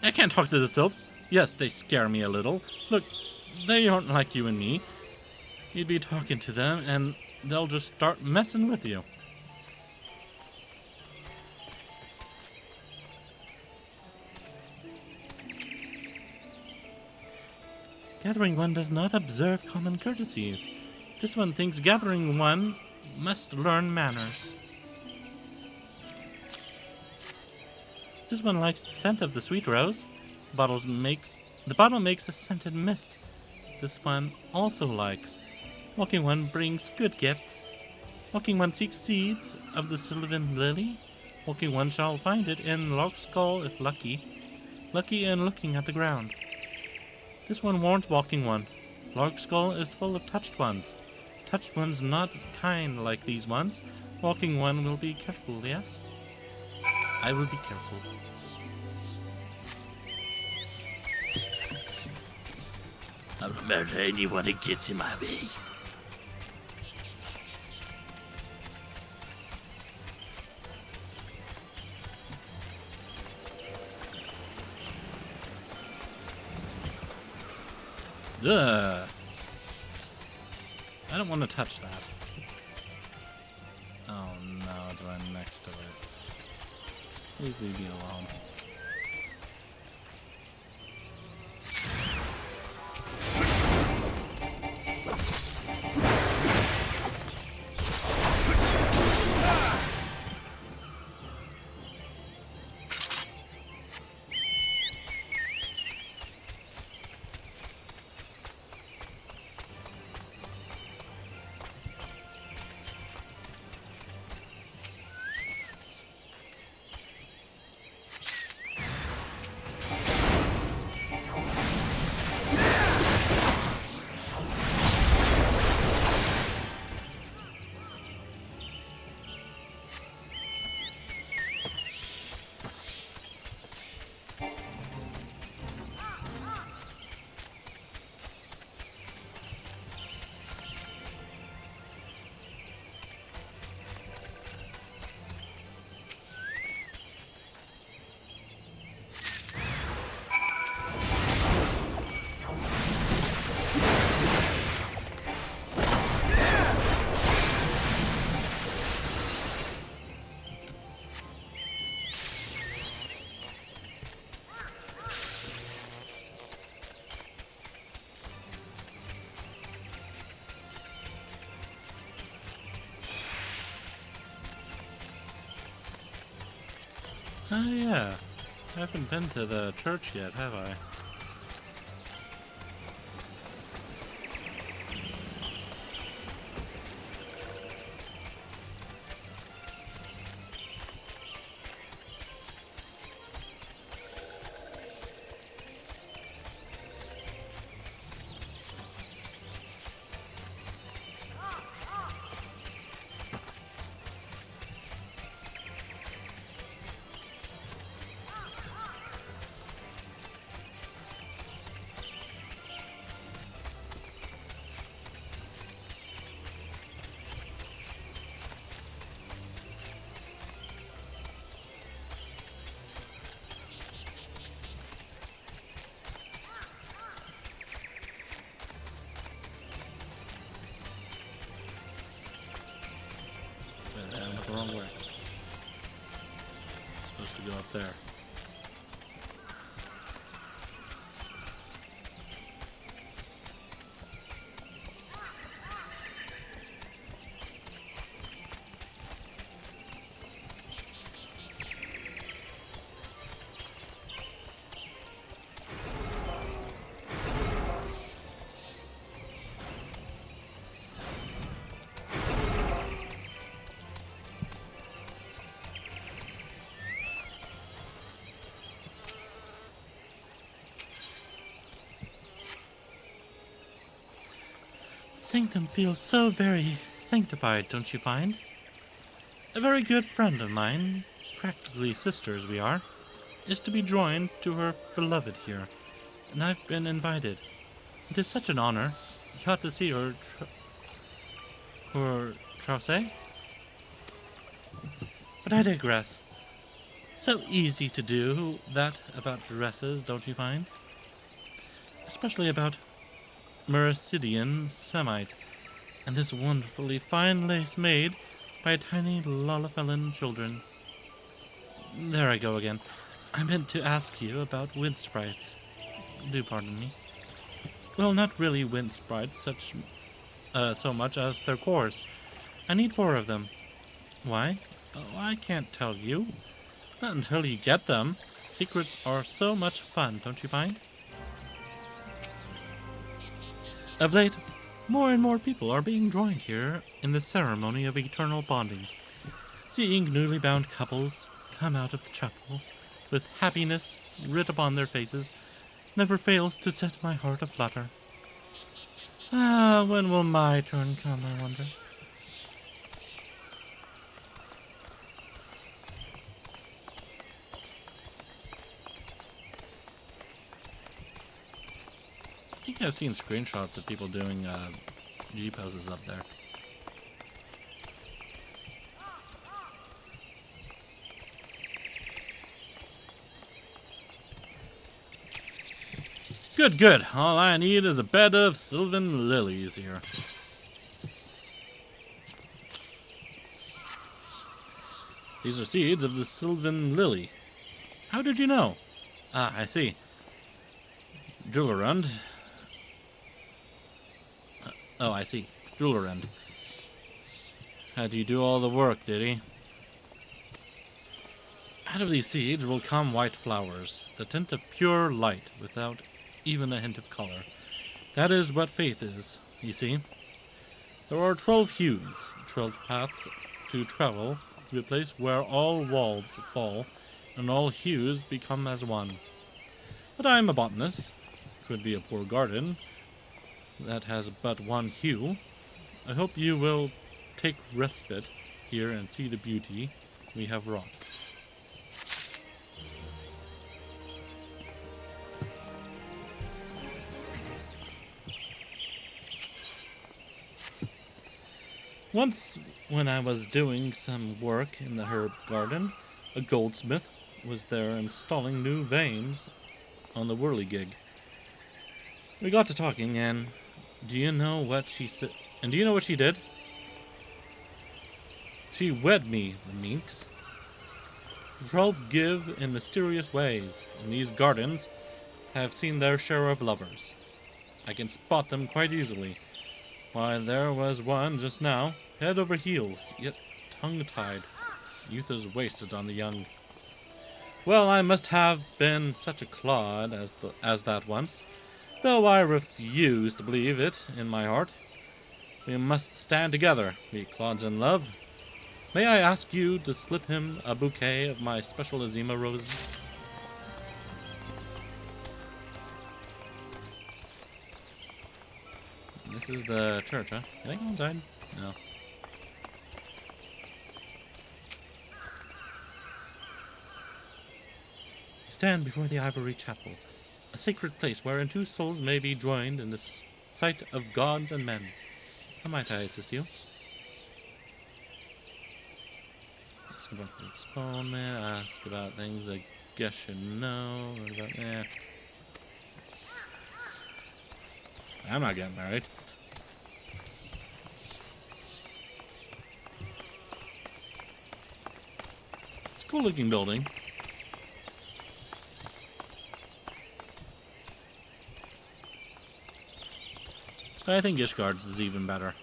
I can't talk to the Sylphs. Yes, they scare me a little. Look, they aren't like you and me. You'd be talking to them, and they'll just start messing with you. Gathering One does not observe common courtesies. This one thinks Gathering One must learn manners. This one likes the scent of the sweet rose. The bottle makes a scented mist. This one also likes. Walking One brings good gifts. Walking One seeks seeds of the Sylvan lily. Walking One shall find it in Larkskull if lucky. Lucky and looking at the ground. This one warns Walking One. Larkskull is full of touched ones. Touched ones not kind like these ones. Walking One will be careful, yes? I will be careful. I will murder anyone that gets in my way. Ugh. I don't want to touch that. Oh no, it's right next to it. Please leave me alone. Oh yeah, I haven't been to the church yet, have I? the wrong way. Supposed to go up there. Sanctum feels so very sanctified, don't you find? A very good friend of mine, practically sisters we are, is to be joined to her beloved here, and I've been invited. It is such an honor. You ought to see her trousseau. But I digress. So easy to do that about dresses, don't you find? Especially about Mercidian Semite, and this wonderfully fine lace made by tiny Lalafellan children. There I go again. I meant to ask you about wind sprites. Do pardon me. Well, not really wind sprites, so much as their cores. I need 4 of them. Why? Oh, I can't tell you. Not until you get them. Secrets are so much fun, don't you find? Of late, more and more people are being joined here in the ceremony of eternal bonding. Seeing newly bound couples come out of the chapel with happiness writ upon their faces never fails to set my heart aflutter. Ah, when will my turn come, I wonder? I think I've seen screenshots of people doing G poses up there. Good, good. All I need is a bed of sylvan lilies here. These are seeds of the sylvan lily. How did you know? Ah, I see. Julerund. Oh, I see. Julerund. Had you do all the work, did he? Out of these seeds will come white flowers, the tint of pure light without even a hint of color. That is what faith is, you see. There are 12 hues, 12 paths to travel to a place where all walls fall and all hues become as one. But I am a botanist. Could be a poor garden that has but one hue. I hope you will take respite here and see the beauty we have wrought. Once, when I was doing some work in the herb garden, a goldsmith was there installing new vanes on the whirligig. We got to talking, and do you know what she said? And do you know what she did? She wed me, the minx. 12 give in mysterious ways, and these gardens have seen their share of lovers. I can spot them quite easily. Why, there was one just now, head over heels, yet tongue-tied. Youth is wasted on the young. Well, I must have been such a clod as that once, though I refuse to believe it in my heart. We must stand together, we clods in love. May I ask you to slip him a bouquet of my special Azima roses? This is the church, huh? Can I go inside? No. Stand before the ivory chapel, a sacred place wherein 2 souls may be joined in the sight of gods and men. How might I assist you? Ask about the postponement, ask about things I guess you know, what about, I'm not getting married. Cool looking building. I think Ishgard's is even better.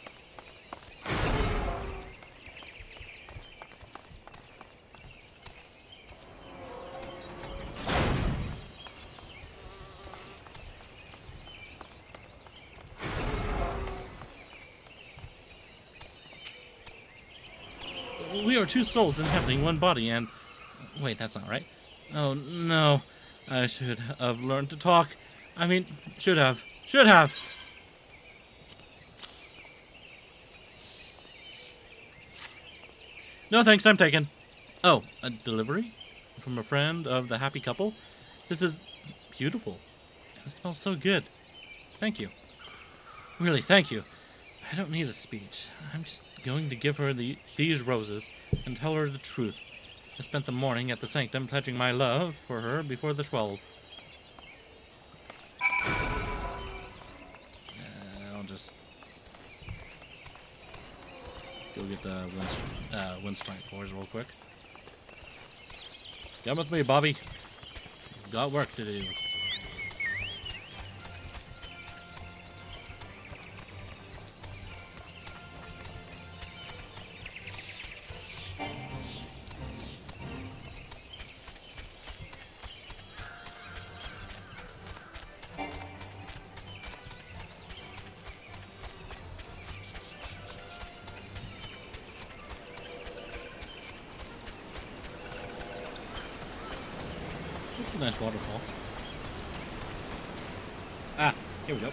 We are two souls inhabiting one body and... Wait, that's not right. Oh, no. I should have learned to talk. I mean, should have. Should have! No thanks, I'm taken. Oh, a delivery? From a friend of the happy couple? This is beautiful. It smells so good. Thank you. Really, thank you. I don't need a speech. I'm just going to give her these roses and tell her the truth. I spent the morning at the sanctum pledging my love for her before the 12. I'll just go get the wind strike cores real quick. Come with me, Bobby. We've got work to do. It's a nice waterfall. Ah, here we go.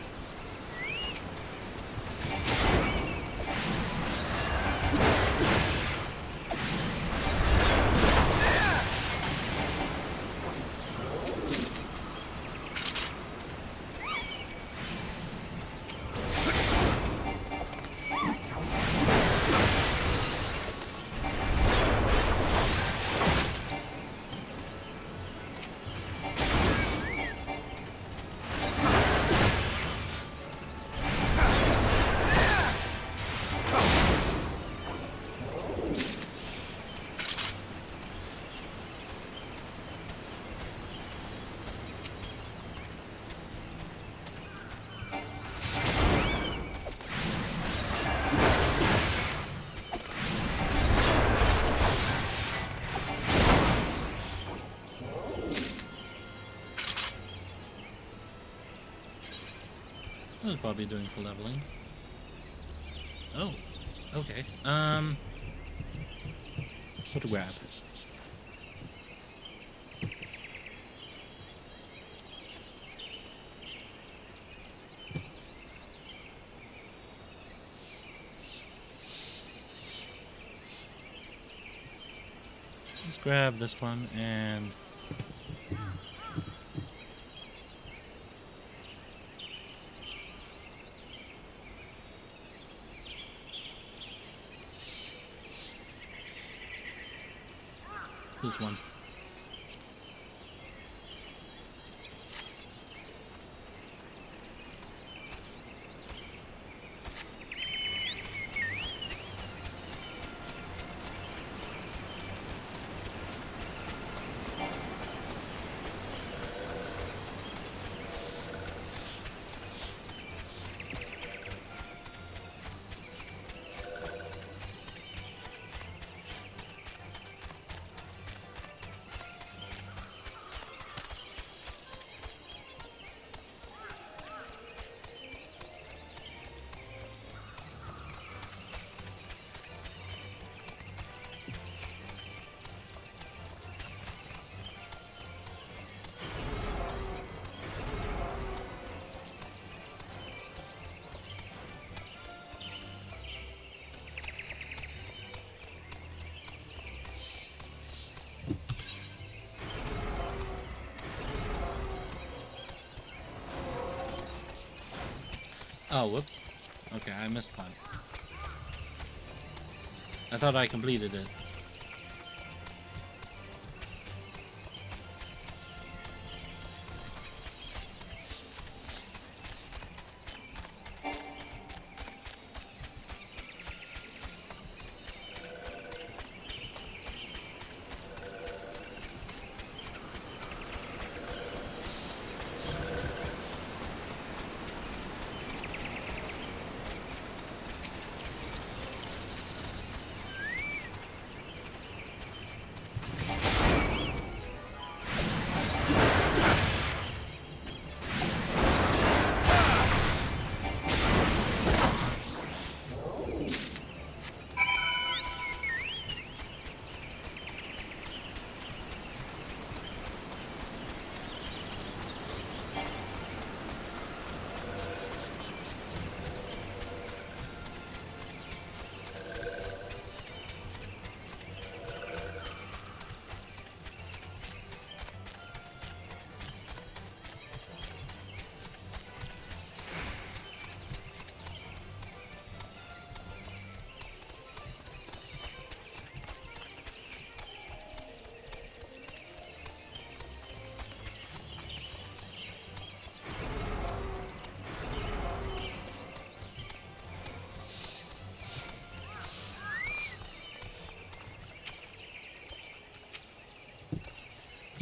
What is Bobby doing for leveling? Oh, okay. What to grab? Let's grab this one and... this one. Oh, whoops. Okay, I missed one. I thought I completed it.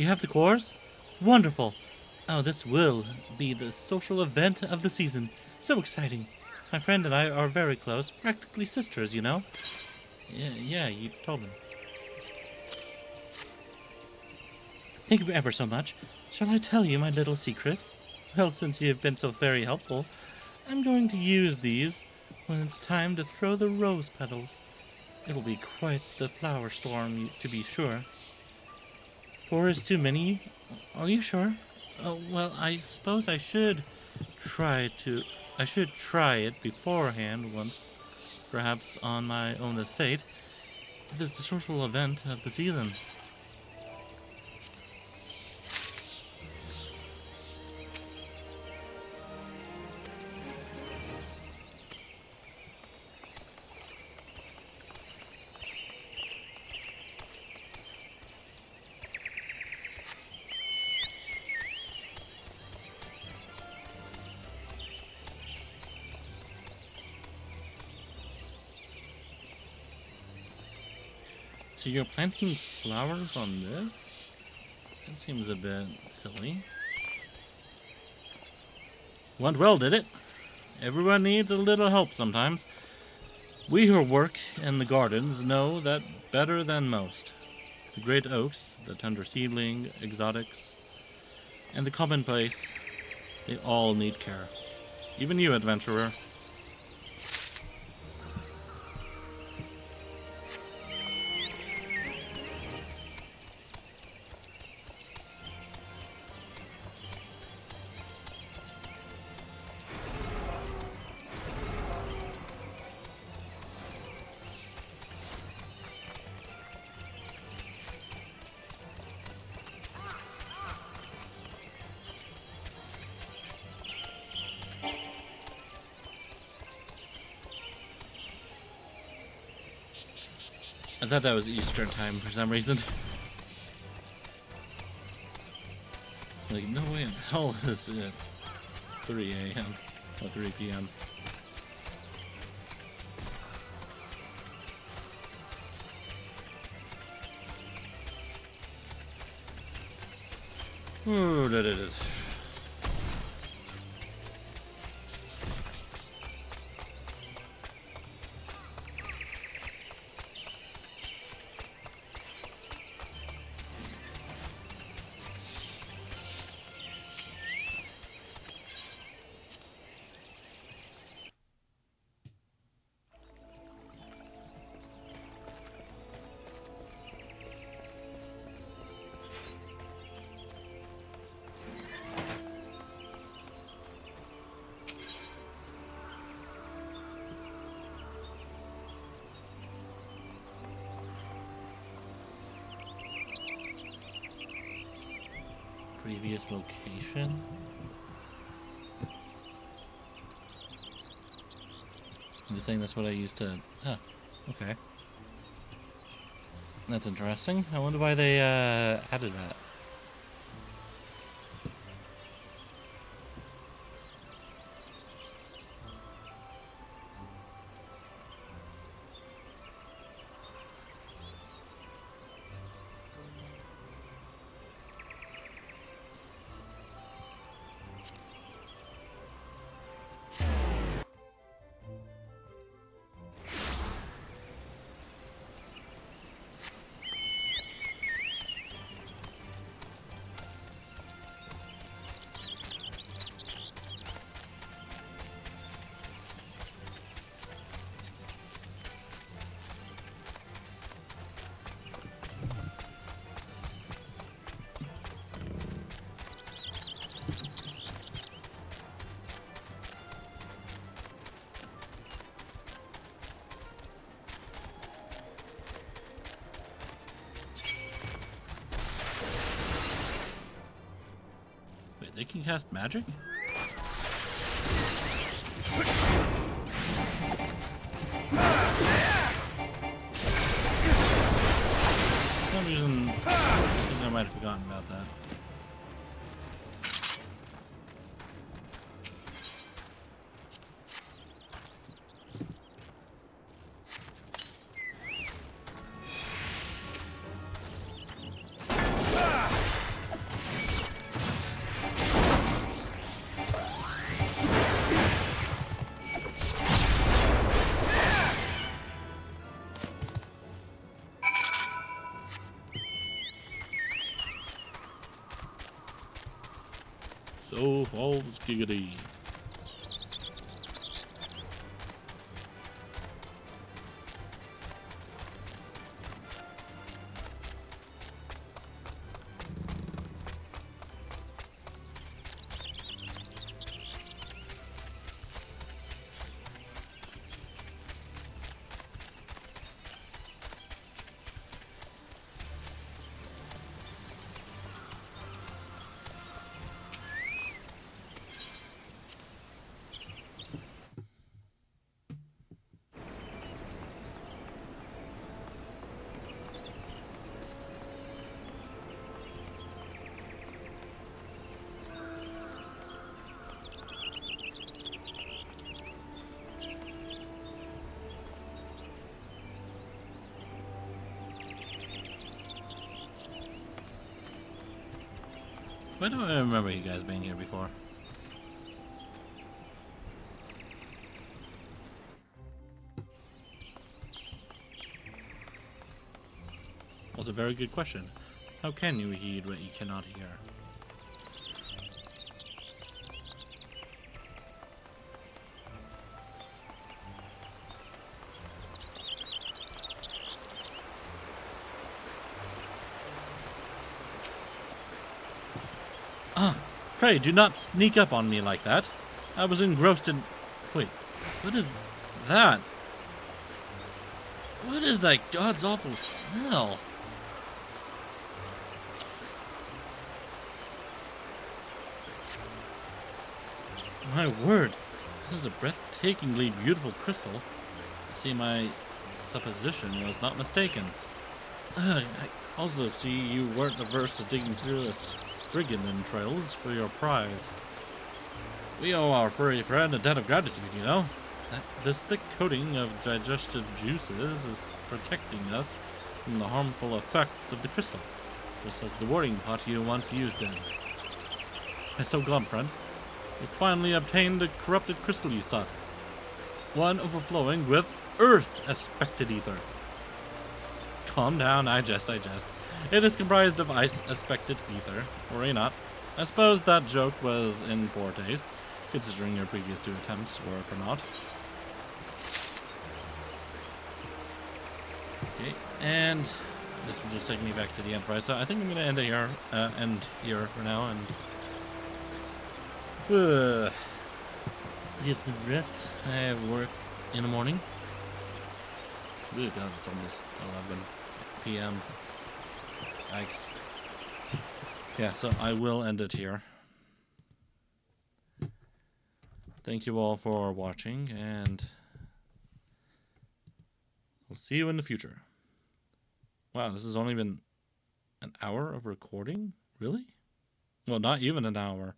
You have the cores? Wonderful. Oh, this will be the social event of the season. So exciting. My friend and I are very close, practically sisters, you know? Yeah, you told me. Thank you ever so much. Shall I tell you my little secret? Well, since you have been so very helpful, I'm going to use these when it's time to throw the rose petals. It'll be quite the flower storm, to be sure. 4 is too many? Are you sure? Oh, well, I suppose I should try it beforehand once, perhaps on my own estate. It is the social event of the season. So you're planting flowers on this? That seems a bit silly. Went well, did it? Everyone needs a little help sometimes. We who work in the gardens know that better than most. The great oaks, the tender seedling, exotics, and the commonplace, they all need care. Even you, adventurer. I thought that was Eastern time for some reason. Like, no way in hell is it 3 a.m. or 3 p.m. Ooh, Previous location. I'm just saying that's what I used to. Huh. Okay. That's interesting. I wonder why they added that. They can cast magic? For some reason, I think I might have forgotten about that. So falls giggity. Why don't I remember you guys being here before? That's a very good question. How can you heed what you cannot hear? Pray, do not sneak up on me like that. I was engrossed in... Wait, what is that? What is that god's awful smell? My word, this is a breathtakingly beautiful crystal. I see my supposition was not mistaken. I also see you weren't averse to digging through this brigand entrails for your prize. We owe our furry friend a debt of gratitude, you know. This thick coating of digestive juices is protecting us from the harmful effects of the crystal, just as the warding pot you once used did. My so glad friend, you finally obtained the corrupted crystal you sought. One overflowing with earth-aspected ether. Calm down, I jest. It is comprised of ice-aspected ether. Worry not. I suppose that joke was in poor taste, considering your previous 2 attempts were for naught. Okay, and this will just take me back to the Enterprise. So I think I'm going to end here for now, and get some rest. I have work in the morning. Good God, it's almost 11 p.m. Yikes. Yeah, so I will end it here. Thank you all for watching, and I'll see you in the future. Wow, this has only been an hour of recording? Really? Well, not even an hour.